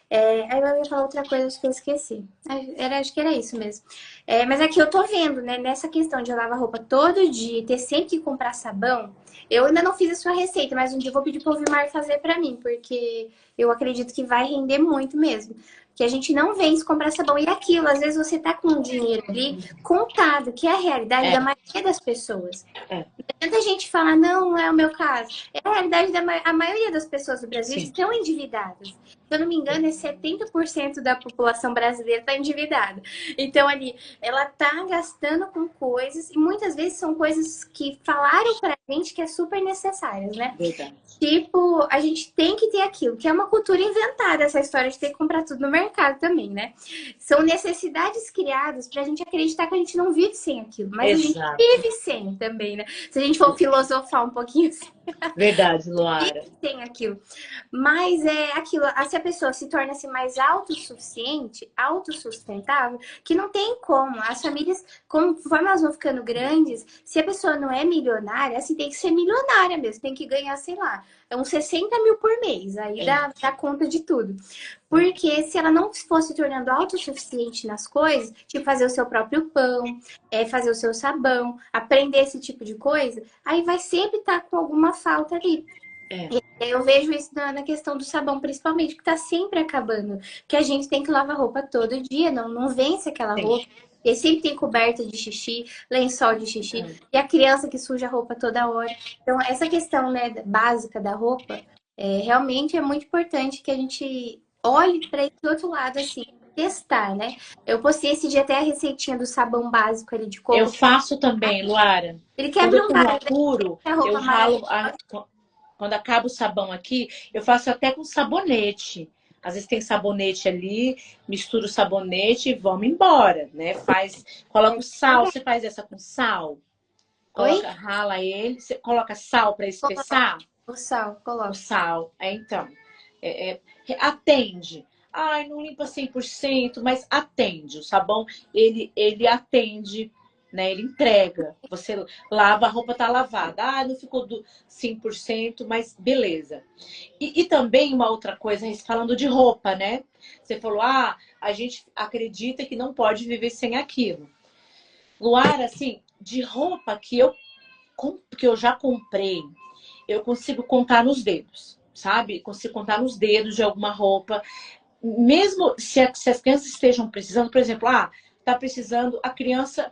Aí eu ia falar outra coisa, acho que eu esqueci. Acho que era isso mesmo. Mas aqui eu tô vendo, né? Nessa questão de eu lavar roupa todo dia e ter sempre que comprar sabão, eu ainda não fiz a sua receita, mas um dia eu vou pedir pro Vilmar fazer pra mim, porque eu acredito que vai render muito mesmo. Que a gente não vence comprar sabão. E aquilo, às vezes você tá com o dinheiro ali contado, que é a realidade da maioria das pessoas. Tanta gente fala, não é o meu caso. É a realidade a maioria das pessoas do Brasil estão endividadas. Se eu não me engano, 70% da população brasileira está endividada. Então, ali, ela tá gastando com coisas, e muitas vezes são coisas que falaram pra gente que é super necessárias, né? Verdade. Tipo, a gente tem que ter aquilo, que é uma cultura inventada, essa história de ter que comprar tudo no mercado também, né? São necessidades criadas pra gente acreditar que a gente não vive sem aquilo, mas a gente vive sem também, né? Se a gente for filosofar um pouquinho assim. Verdade, Luara. Tem aquilo. Mas é aquilo, se a pessoa se torna assim, mais autossuficiente, autossustentável, que não tem como. As famílias, conforme elas vão ficando grandes, se a pessoa não é milionária, assim, tem que ser milionária mesmo, tem que ganhar, sei lá, uns 60 mil por mês, aí É, dá conta de tudo. Porque se ela não fosse tornando autossuficiente nas coisas, tipo fazer o seu próprio pão, fazer o seu sabão, aprender esse tipo de coisa, aí vai sempre estar com alguma falta ali. é, Eu vejo isso na questão do sabão, principalmente, que tá sempre acabando. Que a gente tem que lavar roupa todo dia, não vence aquela sim. roupa. E sempre tem coberta de xixi, lençol de xixi, É. e a criança que suja a roupa toda hora. Então, essa questão, né, básica da roupa, realmente é muito importante que a gente olhe para esse outro lado, assim, testar, né? Eu postei esse dia até a receitinha do sabão básico ali de Eu coco. faço também, Luara. Ele Quando quebra eu um tô no galho, apuro, a eu roupa ralo. amarela. Quando acaba o sabão aqui, eu faço até com sabonete. Às vezes tem sabonete ali, misturo o sabonete e vamos embora, né? Coloca o sal. Você faz essa com sal? Oi? Rala ele, você coloca sal para espessar? O sal, O coloca. sal. Então, atende. Ai, não limpa 100%, mas atende. O sabão, ele atende, né? Ele entrega. Você lava, a roupa tá lavada. Ah, não ficou do 100%, mas beleza. E também uma outra coisa, falando de roupa, né? Você falou, a gente acredita que não pode viver sem aquilo. Luar, assim, de roupa que eu já comprei, eu consigo contar nos dedos, sabe? Consigo contar nos dedos de alguma roupa. Mesmo se as crianças estejam precisando, por exemplo, tá precisando, a criança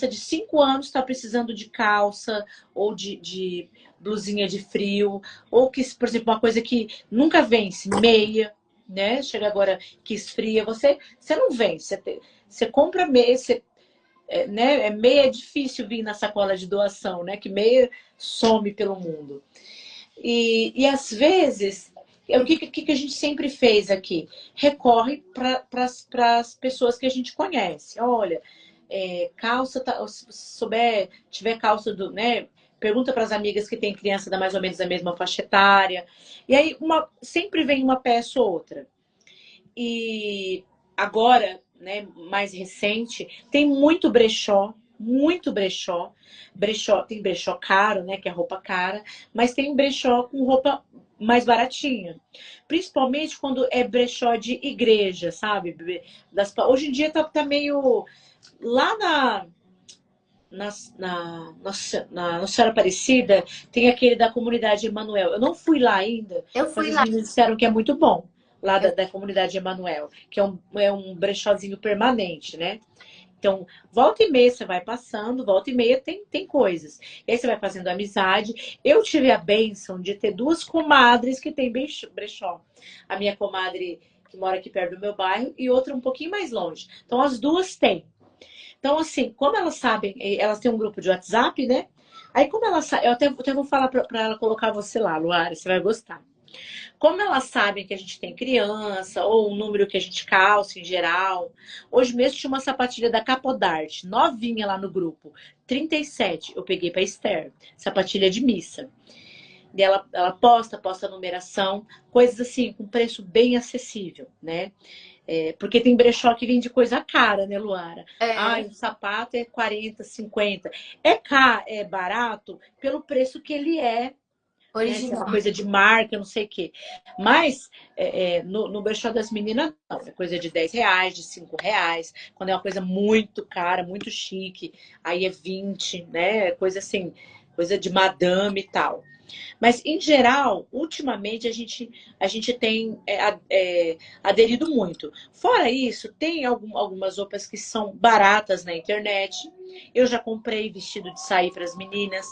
de 5 anos está precisando de calça ou de blusinha de frio, ou que, por exemplo, uma coisa que nunca vence, meia, né? Chega agora que esfria, você não vence, você compra meia, né? Meia é difícil vir na sacola de doação, né? Que meia some pelo mundo. E às vezes, o que a gente sempre fez aqui? Recorre para as pessoas que a gente conhece. Olha, calça, se tiver calça do, né? Pergunta para as amigas que têm criança da mais ou menos a mesma faixa etária. E aí sempre vem uma peça ou outra. E agora, né, mais recente, tem muito brechó, muito brechó. Tem brechó caro, né, que é roupa cara, mas tem brechó com roupa mais baratinha. Principalmente quando é brechó de igreja, sabe? Hoje em dia tá meio lá na Nossa Senhora Aparecida, tem aquele da comunidade Emanuel. Eu não fui lá ainda, Eu mas fui os lá. meninos disseram que é muito bom, lá Eu, da comunidade Emanuel, que é um brechózinho permanente, né? Então, volta e meia você vai passando, volta e meia tem coisas. E aí você vai fazendo amizade. Eu tive a bênção de ter duas comadres que têm brechó. A minha comadre que mora aqui perto do meu bairro e outra um pouquinho mais longe. Então, as duas têm. Então, assim, como elas sabem, elas têm um grupo de WhatsApp, né? Aí, como elas sabem, eu até vou falar pra ela colocar você lá, Luara, você vai gostar. Como elas sabem que a gente tem criança, ou o número que a gente calça em geral. Hoje mesmo tinha uma sapatilha da Capodarte, novinha lá no grupo, 37. Eu peguei pra Esther, sapatilha de missa. E ela posta a numeração, coisas assim, com preço bem acessível, né? Porque tem brechó que vende coisa cara, né, Luara? é, O sapato é 40, 50. É barato pelo preço que ele é, né? Se é uma original. coisa de marca, não sei o quê. Mas no brechó das meninas, não. É coisa de R$ 10, de R$ 5. Quando é uma coisa muito cara, muito chique, aí é 20, né? Coisa assim, coisa de madame e tal. Mas, em geral, ultimamente a gente tem aderido muito. Fora isso, tem algumas roupas que são baratas na internet. Eu já comprei vestido de sair para as meninas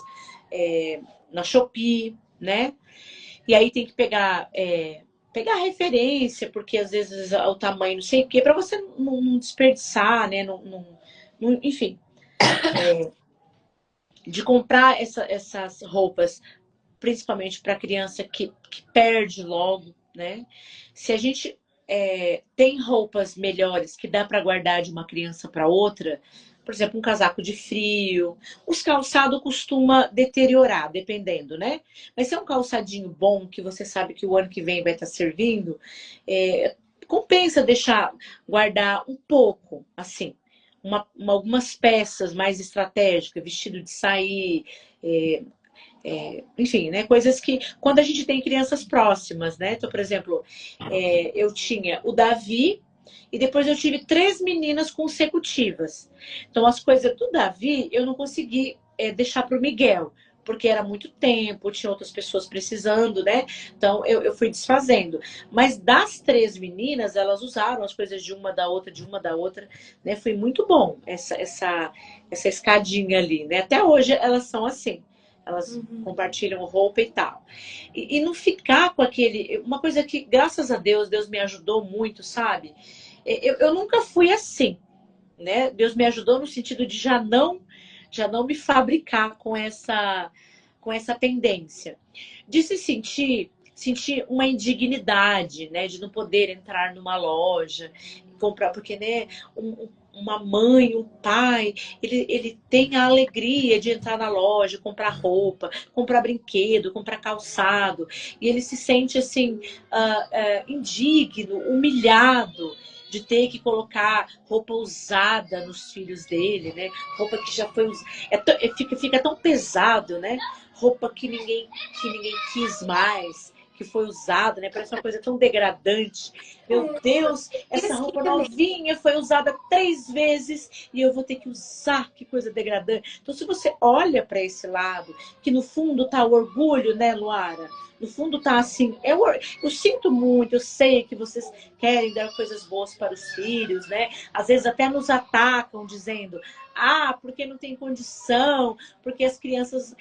na Shopee, né? E aí tem que pegar referência, porque às vezes o tamanho não sei o quê, para você não desperdiçar, né? Enfim, de comprar essas roupas principalmente para criança que perde logo, né? Se a gente tem roupas melhores que dá para guardar de uma criança para outra, por exemplo, um casaco de frio. Os calçados costuma deteriorar, dependendo, né? Mas se é um calçadinho bom, que você sabe que o ano que vem vai estar servindo, compensa deixar, guardar um pouco, assim, algumas peças mais estratégicas, vestido de sair, é, enfim, né? Coisas que, quando a gente tem crianças próximas, né? Então, por exemplo, eu tinha o Davi e depois eu tive 3 meninas consecutivas. Então, as coisas do Davi eu não consegui deixar para o Miguel, porque era muito tempo, tinha outras pessoas precisando, né? Então, eu fui desfazendo. Mas das 3 meninas, elas usaram as coisas de uma da outra, né? Foi muito bom essa escadinha ali, né? Até hoje elas são assim. Elas compartilham roupa e tal. E não ficar com aquele... Uma coisa que, graças a Deus, Deus me ajudou muito, sabe? Eu nunca fui assim, né? Deus me ajudou no sentido de já não me fabricar com essa tendência. De se sentir uma indignidade, né? De não poder entrar numa loja, comprar, porque, né? Uma mãe, um pai, ele tem a alegria de entrar na loja, comprar roupa, comprar brinquedo, comprar calçado, e ele se sente assim, indigno, humilhado de ter que colocar roupa usada nos filhos dele, né? Roupa que já foi usada. Fica tão pesado, né? Roupa que ninguém quis mais, que foi usada, né? Parece uma coisa tão degradante. Meu Deus, essa roupa novinha foi usada 3 vezes e eu vou ter que usar, que coisa degradante. Então, se você olha para esse lado, que no fundo tá o orgulho, né, Luara? No fundo tá assim, eu sinto muito, eu sei que vocês querem dar coisas boas para os filhos, né? Às vezes até nos atacam dizendo, porque não tem condição, porque as crianças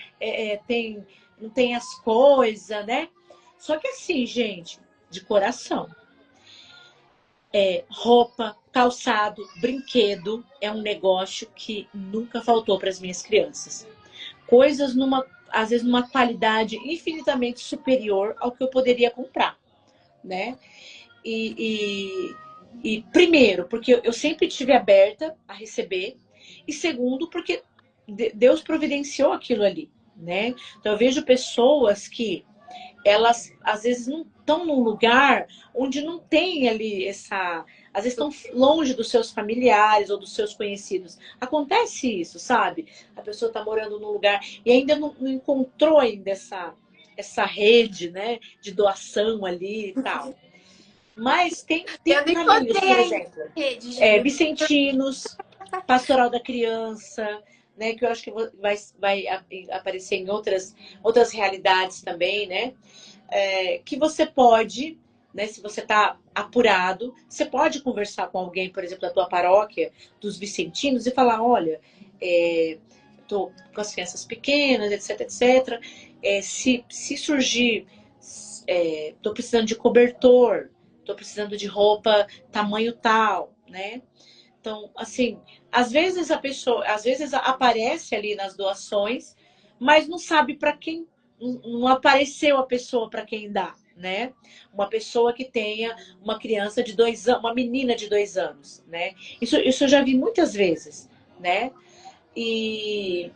não têm as coisas, né? Só que assim, gente, de coração, roupa, calçado, brinquedo é um negócio que nunca faltou para as minhas crianças. Coisas às vezes numa qualidade infinitamente superior ao que eu poderia comprar, né? E primeiro, porque eu sempre estive aberta a receber, e segundo, porque Deus providenciou aquilo ali, né? Então eu vejo pessoas que elas às vezes não estão num lugar onde não tem ali às vezes estão longe dos seus familiares ou dos seus conhecidos. Acontece isso, sabe? A pessoa está morando num lugar e ainda não encontrou ainda essa rede, né, de doação ali e tal. Mas tem caminhos, por exemplo, Vicentinos, Pastoral da Criança, né, que eu acho que vai aparecer em outras realidades também, né? Que você pode, né, se você está apurado, você pode conversar com alguém, por exemplo, da tua paróquia, dos Vicentinos, e falar, olha, estou com as crianças pequenas, etc, etc. Se surgir, estou precisando de cobertor, estou precisando de roupa tamanho tal, né? Então, assim, às vezes aparece ali nas doações, mas não sabe para quem, não apareceu a pessoa para quem dá, né? Uma pessoa que tenha uma criança de 2 anos, uma menina de 2 anos, né? Isso eu já vi muitas vezes, né? E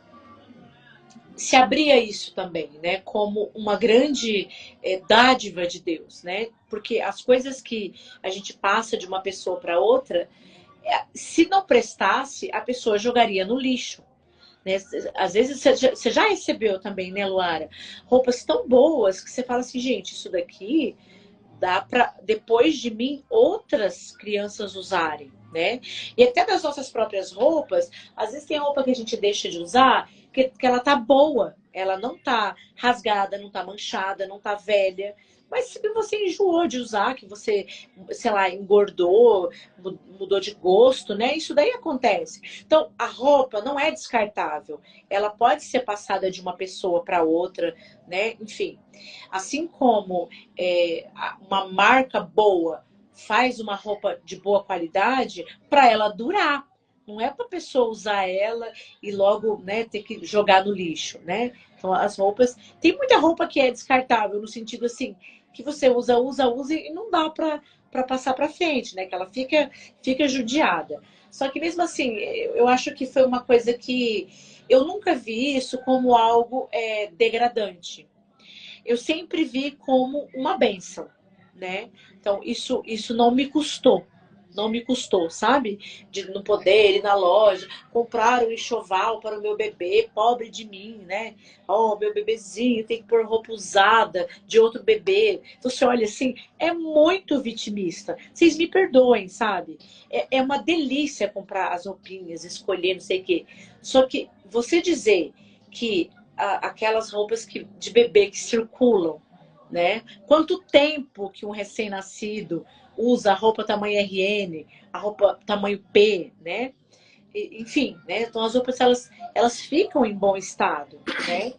se abria isso também, né? Como uma grande dádiva de Deus, né? Porque as coisas que a gente passa de uma pessoa para outra, se não prestasse, a pessoa jogaria no lixo, né? Às vezes você já recebeu também, né, Luara? Roupas tão boas que você fala assim, gente, isso daqui dá para, depois de mim, outras crianças usarem, né? E até das nossas próprias roupas, às vezes tem roupa que a gente deixa de usar, que ela tá boa, ela não tá rasgada, não tá manchada, não tá velha, mas se você enjoou de usar, que você, sei lá, engordou, mudou de gosto, né? Isso daí acontece. Então, a roupa não é descartável. Ela pode ser passada de uma pessoa para outra, né? Enfim, assim como uma marca boa faz uma roupa de boa qualidade, para ela durar. Não é para a pessoa usar ela e logo, né, ter que jogar no lixo, né? Então, as roupas... Tem muita roupa que é descartável, no sentido assim, que você usa e não dá para para passar para frente, né? Que ela fica judiada. Só que mesmo assim, eu acho que foi uma coisa que eu nunca vi isso como algo degradante. Eu sempre vi como uma bênção, né? Então, isso não me custou. Não me custou, sabe? De não poder ir na loja, comprar um enxoval para o meu bebê, pobre de mim, né? Oh, meu bebezinho tem que pôr roupa usada de outro bebê. Então, você olha assim, é muito vitimista. Vocês me perdoem, sabe? É uma delícia comprar as roupinhas, escolher não sei o quê. Só que você dizer que aquelas roupas de bebê que circulam, né? Quanto tempo que um recém-nascido usa a roupa tamanho RN, a roupa tamanho P, né? Enfim, né? Então as roupas elas ficam em bom estado, né?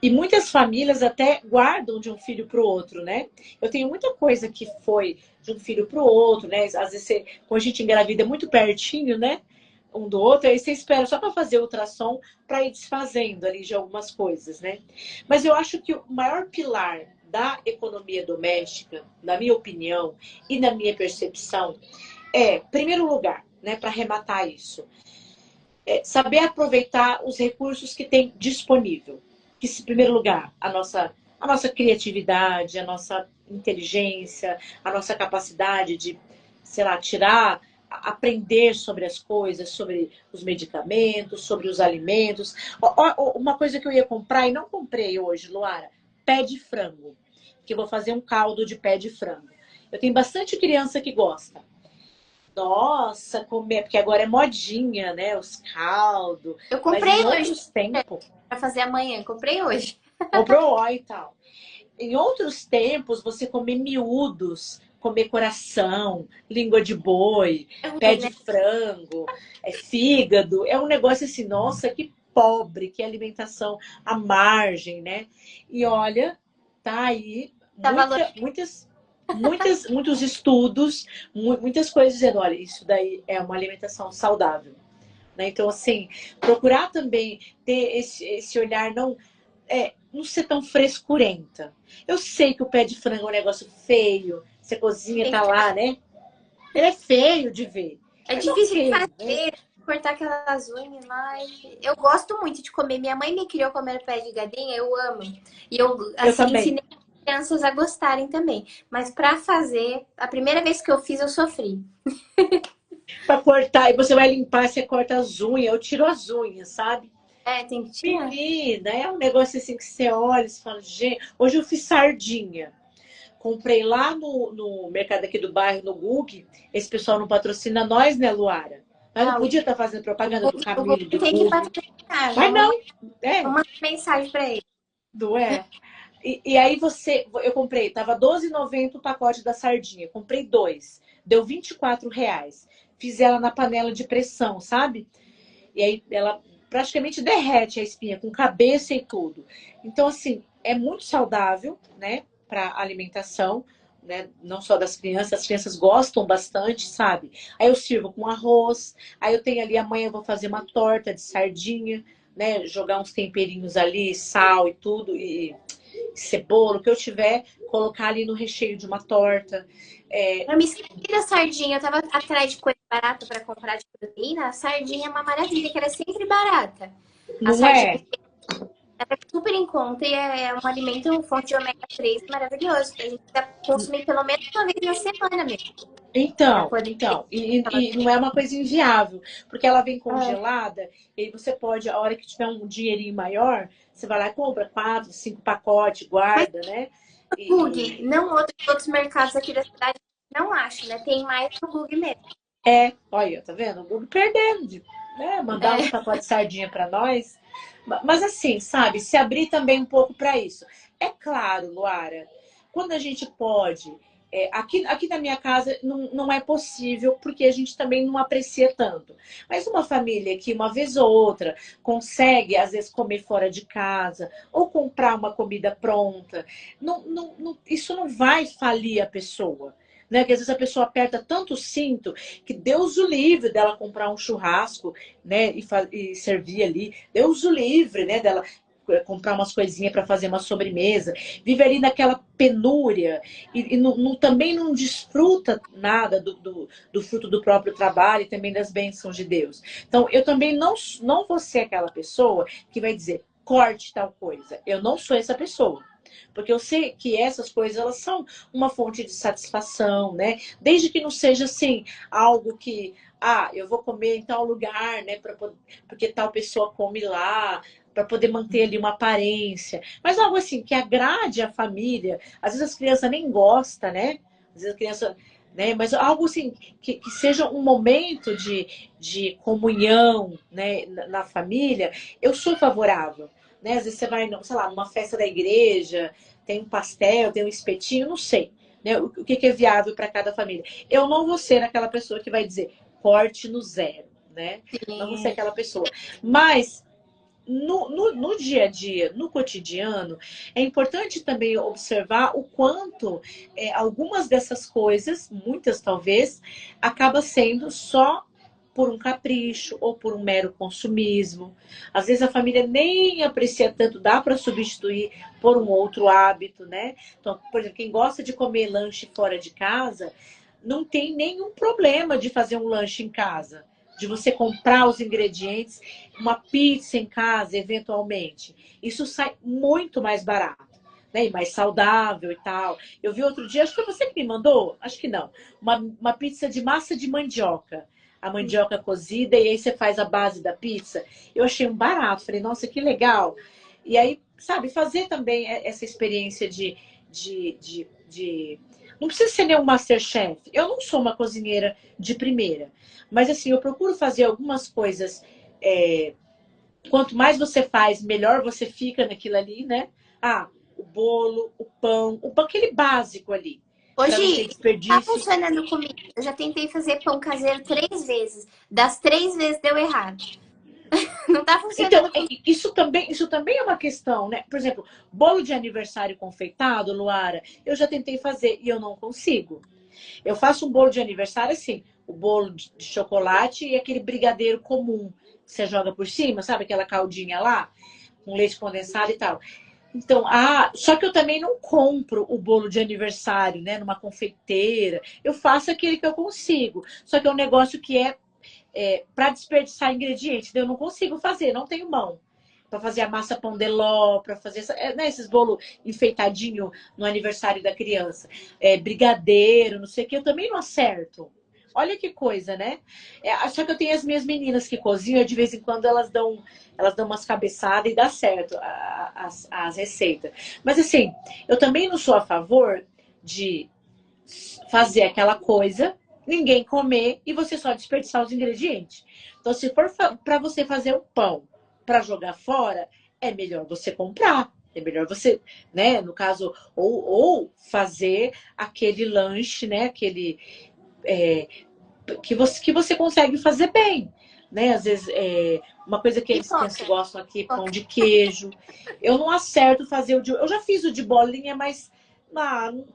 E muitas famílias até guardam de um filho para o outro, né? Eu tenho muita coisa que foi de um filho para o outro, né? Às vezes, quando a gente engravida é muito pertinho, né? Um do outro, aí você espera só para fazer ultrassom para ir desfazendo ali de algumas coisas, né? Mas eu acho que o maior pilar da economia doméstica, na minha opinião e na minha percepção, primeiro lugar, né, para arrematar isso, saber aproveitar os recursos que tem disponível. Que, em primeiro lugar, a nossa criatividade, a nossa inteligência, a nossa capacidade de, sei lá, aprender sobre as coisas, sobre os medicamentos, sobre os alimentos. Uma coisa que eu ia comprar e não comprei hoje, Luara, pé de frango. Que eu vou fazer um caldo de pé de frango. Eu tenho bastante criança que gosta. Nossa, comer, porque agora é modinha, né? Os caldos. Eu Mas comprei em hoje outros tempos, pra fazer amanhã. Comprei hoje. comprou ó e tal. Em outros tempos, você comer miúdos, comer coração, língua de boi, É pé ruim, de né? frango, fígado, é um negócio assim, nossa, que pobre, que alimentação à margem, né? E olha, tá aí Tá valorizando. muitos estudos, muitas coisas dizendo, olha, isso daí é uma alimentação saudável. Né? Então, assim, procurar também ter esse olhar, não ser tão frescurenta. Eu sei que o pé de frango é um negócio feio, você cozinha, tá lá, né? Ele é feio de ver. É Mas difícil de ok, né? fazer, cortar aquelas unhas lá. Eu gosto muito de comer. Minha mãe me criou comer pé de galinha, eu amo. E eu, Eu assim, também. ensinei as crianças a gostarem também. Mas pra fazer, a primeira vez que eu fiz, eu sofri. Pra cortar, e você vai limpar, você corta as unhas, eu tiro as unhas, sabe? É, tem que tirar. Menina, é um negócio assim que você olha e fala, gente, hoje eu fiz sardinha. Comprei lá no mercado aqui do bairro, no Gug. Esse pessoal não patrocina nós, né, Luara? Mas não Ah, podia estar fazendo propaganda do o Google Camilo, do tem que Gug. patrocinar. Mas não, é, Vamos mandar mensagem pra ele. não é. E aí eu comprei, tava R$12,90 o pacote da sardinha. Comprei dois, deu R$24. Fiz ela na panela de pressão, sabe? E aí ela praticamente derrete a espinha, com cabeça e tudo. Então, assim, é muito saudável, né, para alimentação, né, não só das crianças, as crianças gostam bastante, sabe? Aí eu sirvo com arroz, aí eu tenho ali, amanhã eu vou fazer uma torta de sardinha, né, jogar uns temperinhos ali, sal e tudo, e cebola, o que eu tiver, colocar ali no recheio de uma torta. Eu me esqueci da sardinha. Eu tava atrás de coisa barata pra comprar de proteína. A sardinha é uma maravilha, que ela é sempre barata. A Não sardinha é? é super em conta e é um alimento, fonte de ômega 3 maravilhoso. A gente precisa consumir pelo menos uma vez na semana mesmo. Pra poder ter. Então, e não é uma coisa inviável, porque ela vem É. congelada, e aí você pode, a hora que tiver um dinheirinho maior, você vai lá e compra 4, 5 pacotes, Mas guarda, né? no E, Gug, não outros mercados aqui da cidade, não acho, né? Tem mais no Gug mesmo. olha, tá vendo? O Google perdendo, né? Mandar uns É, pacotes de sardinha para nós. Mas assim, sabe, se abrir também um pouco para isso. É claro, Luara, quando a gente pode. Aqui na minha casa não é possível, porque a gente também não aprecia tanto. Mas uma família que uma vez ou outra consegue, às vezes, comer fora de casa, ou comprar uma comida pronta, isso não vai falir a pessoa. Né? Porque às vezes a pessoa aperta tanto o cinto que Deus o livre dela comprar um churrasco, né? E servir ali. Deus o livre, né? Dela comprar umas coisinhas para fazer uma sobremesa, vive ali naquela penúria e também não desfruta nada do fruto do próprio trabalho e também das bênçãos de Deus. Então, eu também não vou ser aquela pessoa que vai dizer, corte tal coisa. Eu não sou essa pessoa. Porque eu sei que essas coisas, elas são uma fonte de satisfação, né? Desde que não seja, assim, algo que... Ah, eu vou comer em tal lugar, né? Porque tal pessoa come lá, para poder manter ali uma aparência. Mas algo assim, que agrade a família. Às vezes as crianças nem gostam, né? Às vezes a criança... Né? Mas algo assim, que seja um momento de comunhão, né? Na família, eu sou favorável. Né? Às vezes você vai, sei lá, numa festa da igreja, tem um pastel, tem um espetinho, não sei. Né? O que é viável para cada família. Eu não vou ser aquela pessoa que vai dizer corte no zero, né? Não vou ser aquela pessoa. Mas no dia a dia, no cotidiano, é importante também observar o quanto algumas dessas coisas, muitas talvez, acaba sendo só por um capricho ou por um mero consumismo. Às vezes a família nem aprecia tanto, dá para substituir por um outro hábito, né? Então, por exemplo, quem gosta de comer lanche fora de casa, não tem nenhum problema de fazer um lanche em casa, de você comprar os ingredientes, uma pizza em casa, eventualmente. Isso sai muito mais barato, né? E mais saudável e tal. Eu vi outro dia, acho que foi você que me mandou, acho que não, uma pizza de massa de mandioca. A mandioca cozida, e aí você faz a base da pizza. Eu achei um barato, falei, nossa, que legal. E aí, sabe, fazer também essa experiência de... Não precisa ser nenhum MasterChef. Eu não sou uma cozinheira de primeira. Mas, assim, eu procuro fazer algumas coisas. Quanto mais você faz, melhor você fica naquilo ali, né? Ah, o bolo, o pão, aquele básico ali. Para não ter Hoje, tá desperdício. funcionando comigo. Eu já tentei fazer pão caseiro 3 vezes. Das 3 vezes deu errado. Não tá Então, funcionando comigo. isso também é uma questão, né? Por exemplo, bolo de aniversário confeitado, Luara, eu já tentei fazer e eu não consigo. Eu faço um bolo de aniversário assim, o bolo de chocolate e aquele brigadeiro comum que você joga por cima, sabe aquela caldinha lá, com leite condensado e tal. Então, só que eu também não compro o bolo de aniversário, né, numa confeiteira. Eu faço aquele que eu consigo. Só que é um negócio que para desperdiçar ingredientes. Eu não consigo fazer, não tenho mão. Para fazer a massa pão de ló, para fazer né, esses bolos enfeitadinho no aniversário da criança. Brigadeiro, não sei o que, eu também não acerto. Olha que coisa, né? Só que eu tenho as minhas meninas que cozinham, e de vez em quando elas dão umas cabeçadas e dá certo as receitas. Mas assim, eu também não sou a favor de fazer aquela coisa, ninguém comer e você só desperdiçar os ingredientes. Então, se for para você fazer um pão para jogar fora, é melhor você comprar. É melhor você, né, no caso, ou fazer aquele lanche, né, aquele que você consegue fazer bem. Né? Às vezes, uma coisa que eles Pipoca. gostam aqui, pão de queijo. Eu não acerto fazer eu já fiz o de bolinha, mas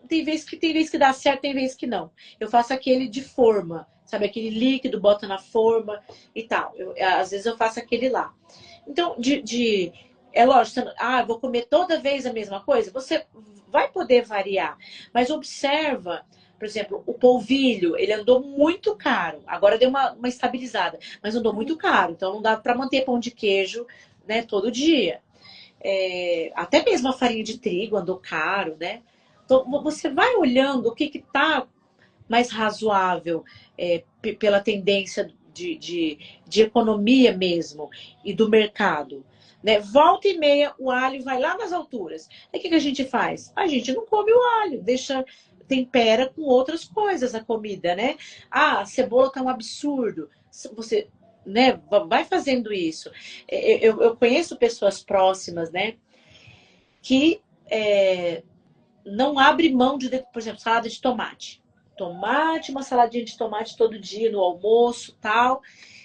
tem vez que dá certo, tem vez que não. Eu faço aquele de forma, sabe? Aquele líquido, bota na forma e tal. Às vezes eu faço aquele lá. Então, é lógico, eu vou comer toda vez a mesma coisa. Você vai poder variar, mas observa, por exemplo, o polvilho, ele andou muito caro. Agora deu uma estabilizada, mas andou muito caro. Então não dá para manter pão de queijo, né, todo dia. Até mesmo a farinha de trigo andou caro, né? Então você vai olhando o que está mais razoável pela tendência de economia mesmo e do mercado. Né? Volta e meia, o alho vai lá nas alturas. Aí o que a gente faz? A gente não come o alho, tempera com outras coisas a comida, né? A cebola tá um absurdo. Você, né, vai fazendo isso. Eu conheço pessoas próximas, né, que não abre mão por exemplo, salada de tomate. Tomate, uma saladinha de tomate todo dia no almoço, tal.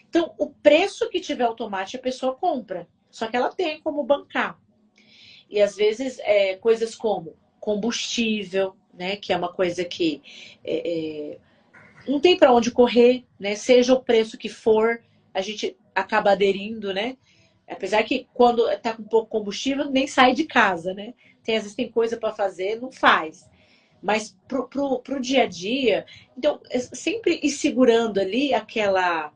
Então, o preço que tiver o tomate, a pessoa compra. Só que ela tem como bancar. E às vezes coisas como combustível, né? Que é uma coisa que não tem para onde correr, né? Seja o preço que for, a gente acaba aderindo, né? Apesar que quando tá com pouco combustível, nem sai de casa, né? Às vezes tem coisa para fazer, não faz. Mas pro dia a dia, então, sempre ir segurando ali aquela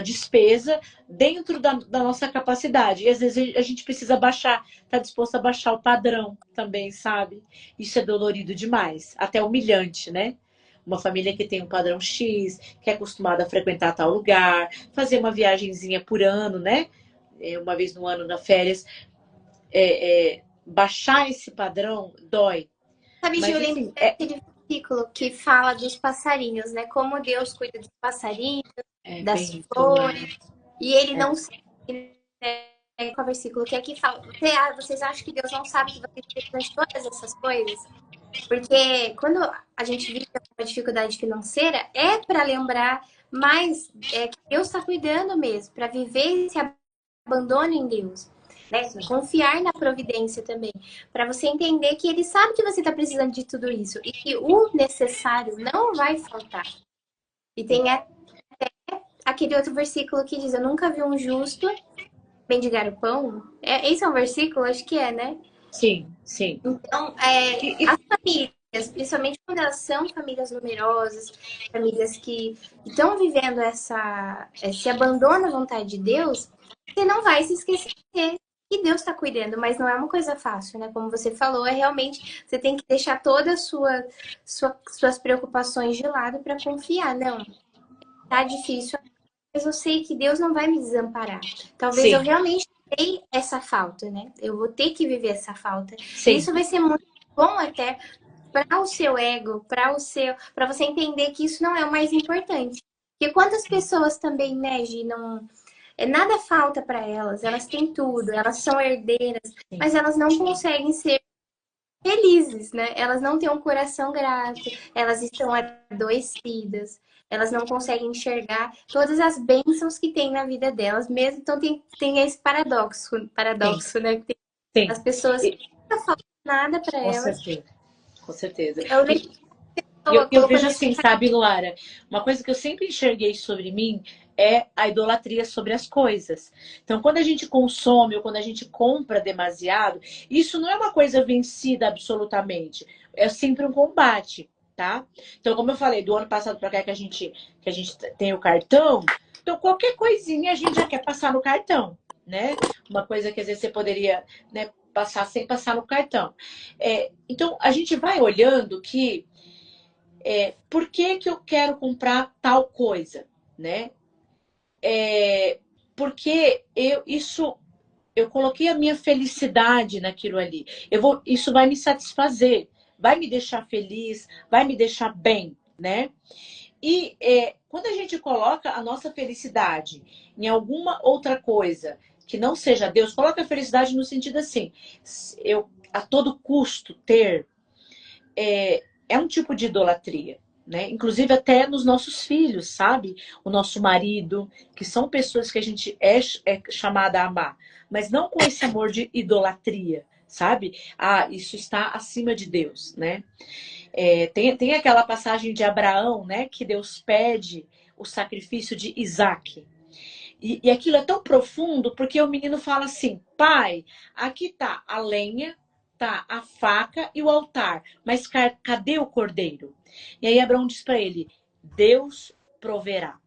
despesa dentro da nossa capacidade. E às vezes a gente precisa baixar, tá disposto a baixar o padrão também, sabe? Isso é dolorido demais, até humilhante, né? Uma família que tem um padrão X, que é acostumada a frequentar tal lugar, fazer uma viagenzinha por ano, né? Uma vez no ano, na férias. Baixar esse padrão dói. Sabe, Ju, Mas eu lembrei assim, daquele versículo que fala dos passarinhos, né? Como Deus cuida dos passarinhos, é das bem isso, flores, Luana. e ele É, não sabe, né? Qual versículo que aqui fala? Vocês acham que Deus não sabe que vocês precisam de todas essas coisas? Porque quando a gente vive uma dificuldade financeira, é para lembrar mais que Deus está cuidando mesmo, para viver esse abandono em Deus. Né? Confiar na providência também, para você entender que ele sabe que você está precisando de tudo isso e que o necessário não vai faltar. E tem aquele outro versículo que diz: Eu nunca vi um justo mendigar o pão. Esse é um versículo? Acho que é, né? sim, sim. Então, E, as famílias, principalmente quando elas são famílias numerosas, famílias que estão vivendo esse abandono à vontade de Deus, você não vai se esquecer que Deus está cuidando, mas não é uma coisa fácil, né? Como você falou, é realmente você tem que deixar todas suas preocupações de lado para confiar. Não, tá difícil, mas eu sei que Deus não vai me desamparar. Talvez eu sim, realmente tenha essa falta, né? Eu vou ter que viver essa falta. E sim, isso vai ser muito bom até para o seu ego, para você entender que isso não é o mais importante. Porque quantas pessoas também, né, Gi, não, nada falta para elas, elas têm tudo, elas são herdeiras, sim, mas elas não conseguem ser felizes, né? Elas não têm um coração grato, elas estão adoecidas, elas não conseguem enxergar todas as bênçãos que tem na vida delas, mesmo. Então tem esse sim, paradoxo, né? Tem sim. as pessoas que E, não falta nada para com elas. certeza, com certeza. Eu lembro E eu colocou vejo nesse assim, sabe, Luara, uma coisa que eu sempre enxerguei sobre mim é a idolatria sobre as coisas. Então, quando a gente consome ou quando a gente compra demasiado, isso não é uma coisa vencida absolutamente. É sempre um combate, tá? Então, como eu falei, do ano passado para cá que a gente tem o cartão, então qualquer coisinha a gente já quer passar no cartão, né? Uma coisa que às vezes você poderia, né, passar sem passar no cartão. Então, a gente vai olhando que por que que eu quero comprar tal coisa, né? Porque eu coloquei a minha felicidade naquilo ali. Isso vai me satisfazer, vai me deixar feliz, vai me deixar bem, né? E quando a gente coloca a nossa felicidade em alguma outra coisa que não seja Deus, coloca a felicidade no sentido assim, eu a todo custo ter é um tipo de idolatria, né? Inclusive até nos nossos filhos, sabe? O nosso marido, que são pessoas que a gente é chamada a amar, mas não com esse amor de idolatria, sabe? Ah, isso está acima de Deus, né? Tem aquela passagem de Abraão, né? Que Deus pede o sacrifício de Isaac. E aquilo é tão profundo porque o menino fala assim: pai, aqui tá a lenha, tá a faca e o altar, mas cadê o cordeiro? E aí Abraão diz para ele: Deus proverá,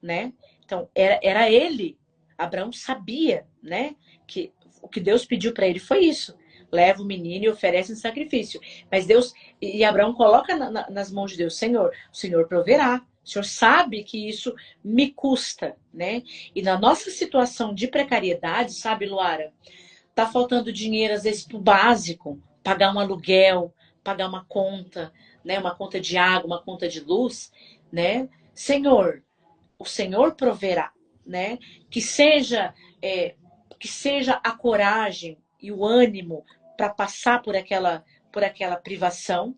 né? Então era ele. Abraão sabia, né? Que o que Deus pediu para ele foi isso: leva o menino e oferece em sacrifício. Mas Deus e Abraão coloca nas mãos de Deus: Senhor, o Senhor proverá. O Senhor sabe que isso me custa, né? E na nossa situação de precariedade, sabe, Luara, tá faltando dinheiro às vezes pro básico, pagar um aluguel, pagar uma conta, né? Uma conta de água, uma conta de luz, né? Senhor, o Senhor proverá, né? Que seja é, que seja a coragem e o ânimo para passar por aquela privação,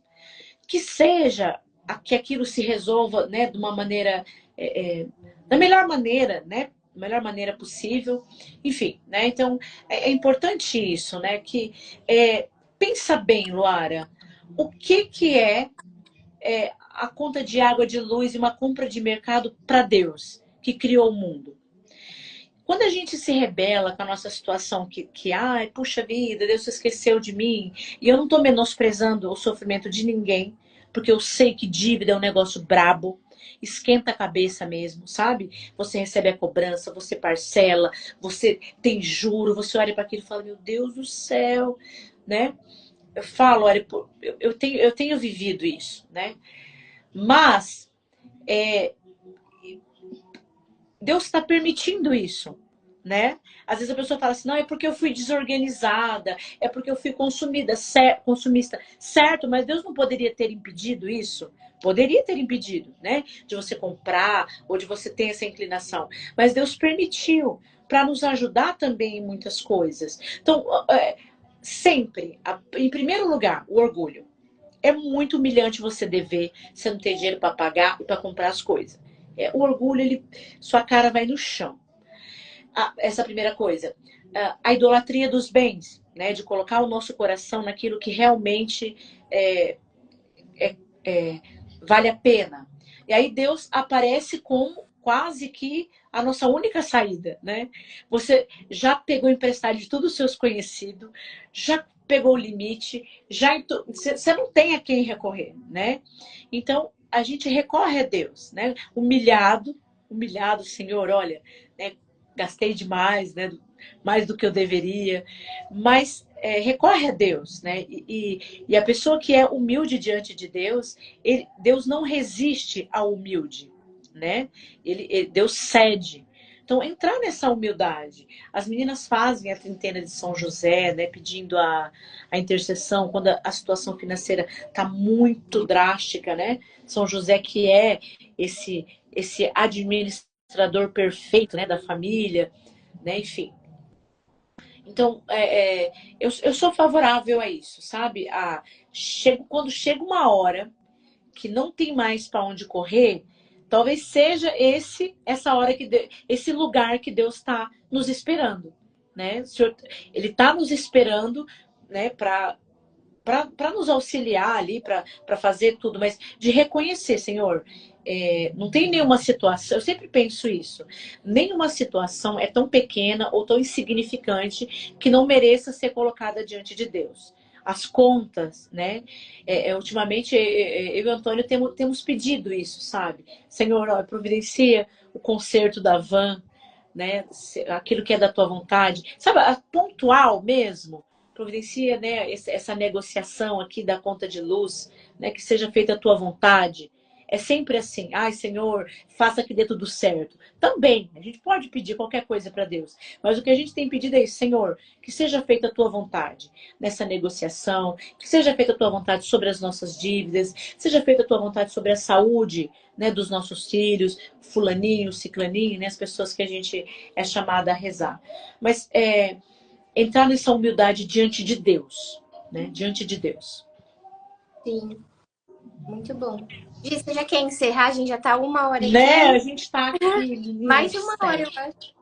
que seja que aquilo se resolva, né, de uma maneira da melhor maneira, né? Melhor maneira possível, enfim, né? Então é importante isso, né? Que pensa bem, Luara, o que é a conta de água, de luz e uma compra de mercado para Deus, que criou o mundo. Quando a gente se rebela com a nossa situação ai, puxa vida, Deus se esqueceu de mim, e eu não estou menosprezando o sofrimento de ninguém, porque eu sei que dívida é um negócio brabo, esquenta a cabeça mesmo, sabe? Você recebe a cobrança, você parcela, você tem juro, você olha para aquilo e fala, meu Deus do céu, né? Eu falo, olha, eu tenho vivido isso, né? Mas Deus está permitindo isso, né? Às vezes a pessoa fala assim, não, é porque eu fui desorganizada, é porque eu fui consumista. Certo, mas Deus não poderia ter impedido isso? Poderia ter impedido, né? De você comprar ou de você ter essa inclinação. Mas Deus permitiu para nos ajudar também em muitas coisas. Então, sempre, em primeiro lugar, o orgulho. É muito humilhante você dever, você não ter dinheiro para pagar e para comprar as coisas. O orgulho, sua cara vai no chão. Essa primeira coisa. A idolatria dos bens, né? De colocar o nosso coração naquilo que realmente é, é, é, vale a pena. E aí Deus aparece como quase que a nossa única saída, né? Você já pegou emprestado de todos os seus conhecidos, já pegou o limite, você não tem a quem recorrer, né? Então a gente recorre a Deus, né? Humilhado, Senhor, olha, né? Gastei demais, né? Mais do que eu deveria, mas recorre a Deus, né? E a pessoa que é humilde diante de Deus, Deus não resiste ao humilde, né? Deus cede. Então, entrar nessa humildade. As meninas fazem a trintena de São José, né? Pedindo a intercessão quando a situação financeira está muito drástica, né? São José que é esse administrador perfeito, né? Da família, né? Enfim. Então, eu sou favorável a isso, sabe? Quando chega uma hora que não tem mais para onde correr, talvez seja essa hora esse lugar que Deus está nos esperando, né? O Senhor, Ele está nos esperando, né? Para nos auxiliar ali, para fazer tudo, mas de reconhecer, Senhor, não tem nenhuma situação, eu sempre penso isso, nenhuma situação é tão pequena ou tão insignificante que não mereça ser colocada diante de Deus. As contas, né? Ultimamente, eu e o Antônio temos pedido isso, sabe? Senhor, ó, providencia o conserto da van, né? Aquilo que é da tua vontade, sabe? Pontual mesmo. Providencia, né, essa negociação aqui da conta de luz, né, que seja feita a tua vontade. É sempre assim, ai Senhor, faça que dê tudo certo. Também, a gente pode pedir qualquer coisa para Deus, mas o que a gente tem pedido é isso, Senhor, que seja feita a tua vontade nessa negociação, que seja feita a tua vontade sobre as nossas dívidas, que seja feita a tua vontade sobre a saúde, né, dos nossos filhos, fulaninho, ciclaninho, né, as pessoas que a gente é chamada a rezar. Mas entrar nessa humildade diante de Deus, né? Diante de Deus. Sim, muito bom. Gi, você já quer encerrar? A gente já tá 1 hora Né? aqui. A gente tá aqui, menina Mais do 1 hora, céu. eu acho.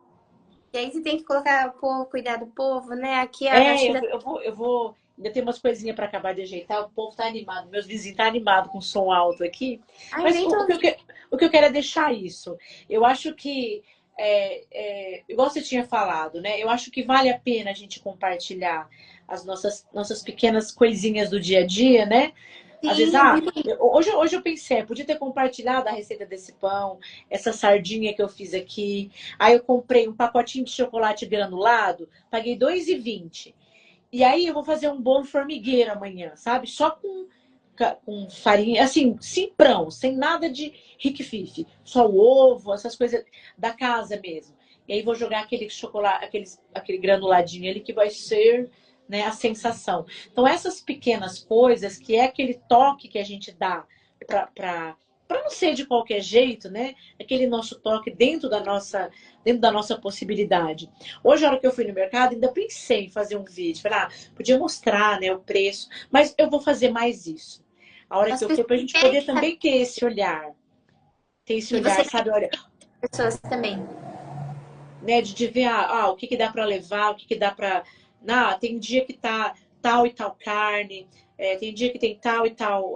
E aí você tem que colocar o povo, cuidar do povo, né? Aqui, acho que ainda. Eu vou. Ainda tem umas coisinhas para acabar de ajeitar. O povo tá animado, meus vizinhos tá animado com som alto aqui. Ai, Mas nem tô ouvindo. o que eu quero é deixar isso. Eu acho que, igual você tinha falado, né? Eu acho que vale a pena a gente compartilhar as nossas pequenas coisinhas do dia a dia, né? Às vezes, Sim, é muito. hoje eu pensei, podia ter compartilhado a receita desse pão, essa sardinha que eu fiz aqui. Aí eu comprei um pacotinho de chocolate granulado, paguei 2,20. E aí eu vou fazer um bolo formigueiro amanhã, sabe? Só com farinha, assim, simprão, sem nada de rique-fife. Só o ovo, essas coisas da casa mesmo. E aí vou jogar aquele chocolate, aquele granuladinho ali que vai ser, né, a sensação. Então essas pequenas coisas, que é aquele toque que a gente dá para não ser de qualquer jeito, né? Aquele nosso toque dentro da nossa possibilidade. Hoje, a hora que eu fui no mercado, ainda pensei em fazer um vídeo. Falei, podia mostrar, né, o preço, mas eu vou fazer mais isso. A hora que As eu for, pessoas para a gente querem poder também ter esse olhar. Ter esse e você olhar, quer sabe? Olha, as pessoas também. né, de ver o que dá para levar, o que dá para. Tem dia que tá tal e tal carne, tem dia que tem tal e tal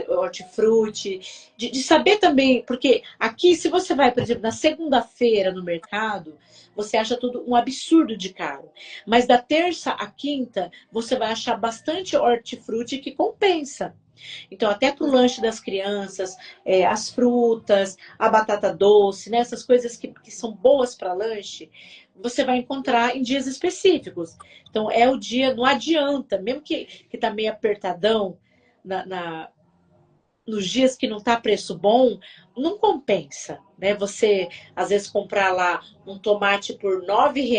hortifruti, de saber também, porque aqui, se você vai, por exemplo, na segunda-feira no mercado, você acha tudo um absurdo de caro. Mas da terça à quinta, você vai achar bastante hortifruti que compensa. Então, até para o lanche das crianças, as frutas, a batata doce, né, essas coisas que são boas para lanche, você vai encontrar em dias específicos. Então, é o dia, não adianta, mesmo que tá meio apertadão nos dias que não tá preço bom, não compensa, né? Você, às vezes, comprar lá um tomate por R$ 9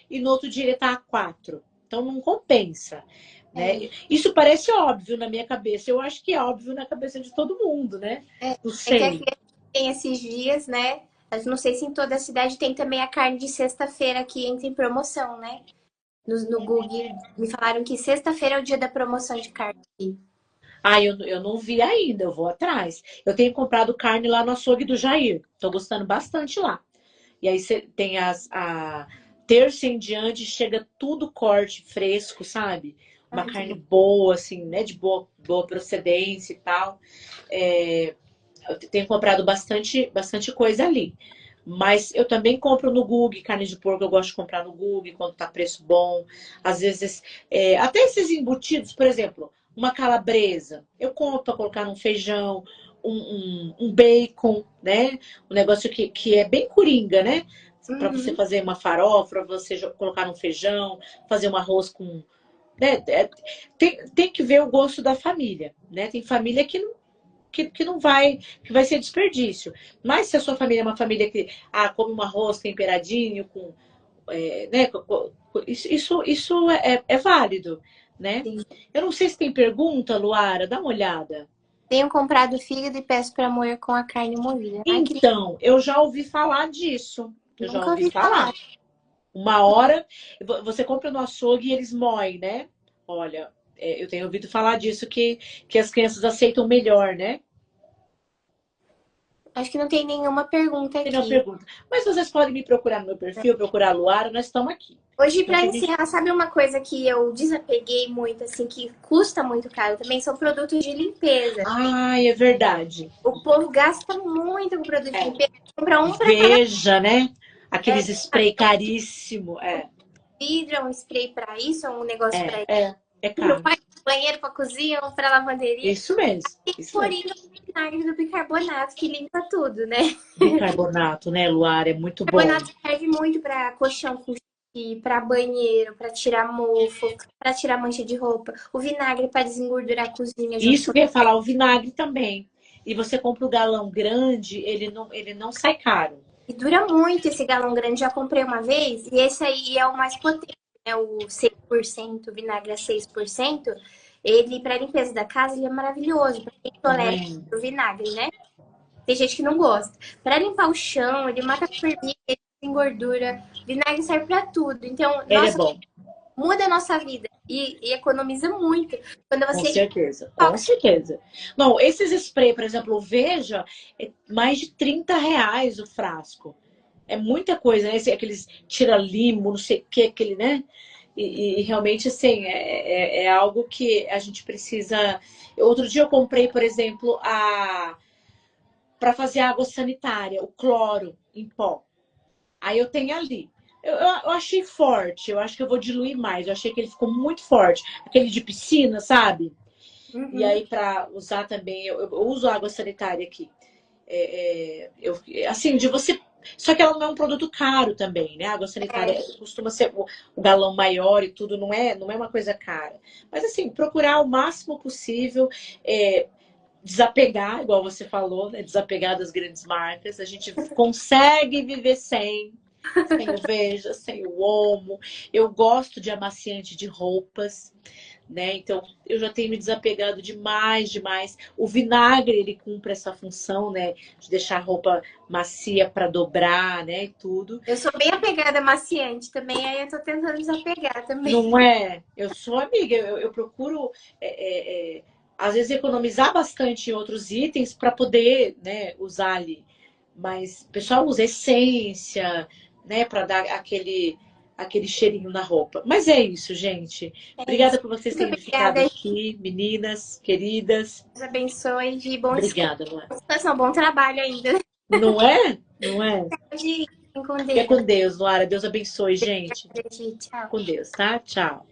e no outro dia ele tá a 4. Então, não compensa. Né? Isso parece óbvio na minha cabeça. Eu acho que é óbvio na cabeça de todo mundo, né? Não É que aqui sei. tem esses dias, né? Eu não sei se em toda a cidade tem também a carne de sexta-feira que entra em promoção, né? No Google me falaram que sexta-feira é o dia da promoção de carne. Ah, eu não vi ainda, eu vou atrás. Eu tenho comprado carne lá no açougue do Jair. Tô gostando bastante lá. E aí você tem a terça em diante, chega tudo corte fresco, sabe? Uma Ai, que carne bom. boa, assim, né? De boa procedência e tal. Eu tenho comprado bastante coisa ali. Mas eu também compro no Google, carne de porco eu gosto de comprar no Google quando tá preço bom. Às vezes, até esses embutidos, por exemplo, uma calabresa, eu compro para colocar num feijão, um bacon, né? Um negócio que é bem coringa, né? Para você Uhum. fazer uma farofa, para você colocar num feijão, fazer um arroz com. Né? Tem que ver o gosto da família, né? Tem família que não vai, que vai ser desperdício. Mas se a sua família é uma família que come um arroz temperadinho, né, isso é válido, né? Sim. Eu não sei se tem pergunta, Luara, dá uma olhada. Tenho comprado fígado e peço para moer com a carne moída. Ai, que Então, eu já ouvi falar disso. Eu já nunca ouvi ouvi falar. falar. Uma hora, você compra no açougue e eles moem, né? Olha, eu tenho ouvido falar disso, que as crianças aceitam melhor, né? Acho que não tem nenhuma pergunta Tem uma aqui. pergunta. Mas vocês podem me procurar no meu perfil, procurar a Luara, nós estamos aqui. Hoje, Então, para que a gente... encerrar, sabe uma coisa que eu desapeguei muito, assim, que custa muito caro também? São produtos de limpeza. Ai, é verdade. O povo gasta muito com produto de É. limpeza. Compra um para cada Veja, né? Aqueles spray caríssimo. vidro, é um spray para isso, é um negócio para É pro caro. banheiro, para cozinha, um para lavanderia. Isso mesmo, E isso mesmo. Coringa o vinagre do bicarbonato, que limpa tudo, né? Bicarbonato, né, Luara? É muito O bom. bicarbonato serve muito para colchão com xixi, para banheiro, para tirar mofo, para tirar mancha de roupa. O vinagre para desengordurar a cozinha junto Isso com... que eu ia falar, o vinagre também. E você compra o galão grande, ele não sai caro. E dura muito esse galão grande. Já comprei uma vez, e esse aí é o mais potente, né? O 6%, vinagre a 6%. Ele, para limpeza da casa, ele é maravilhoso. Para quem tolera Hum, o vinagre, né? Tem gente que não gosta. Para limpar o chão, ele mata a formiga, ele engordura. Vinagre serve para tudo. Então, ele é nossa, bom, muda a nossa vida e economiza muito. Quando com você evita certeza, com tóxico, certeza. Não, esses spray, por exemplo, o Veja, é mais de R$ 30 o frasco. É muita coisa, né? Aqueles tira-limo, não sei o que, aquele, né? E realmente, assim, é algo que a gente precisa. Outro dia eu comprei, por exemplo, para fazer água sanitária, o cloro em pó. Aí eu tenho ali. Eu achei forte, eu acho que eu vou diluir mais. Eu achei que ele ficou muito forte. Aquele de piscina, sabe? E uhum, aí, para usar também, eu uso água sanitária aqui. Assim, de você. Só que ela não é um produto caro também, né? A água sanitária costuma ser o galão maior e tudo, não é uma coisa cara. Mas assim, procurar o máximo possível, desapegar, igual você falou, né? Desapegar das grandes marcas. A gente consegue viver sem o Veja, sem o Omo. Eu gosto de amaciante de roupas, né? Então, eu já tenho me desapegado demais, demais. O vinagre, ele cumpre essa função, né? De deixar a roupa macia para dobrar, né? E tudo. eu sou bem apegada a maciante também, aí eu tô tentando desapegar também. Não é? Eu sou amiga, eu procuro, às vezes, economizar bastante em outros itens para poder, né, usar ali. Mas o pessoal usa essência, né? Para dar aquele cheirinho na roupa. Mas é isso, gente. Obrigada por vocês terem ficado Obrigada, aqui, meninas, queridas. Deus abençoe, de bom Obrigada, Luana. descanso, bom trabalho ainda. Não é? Não é? Fiquem com Fica com Deus. Deus, Luara. Deus abençoe, gente. Tchau. Com Deus, tá? Tchau.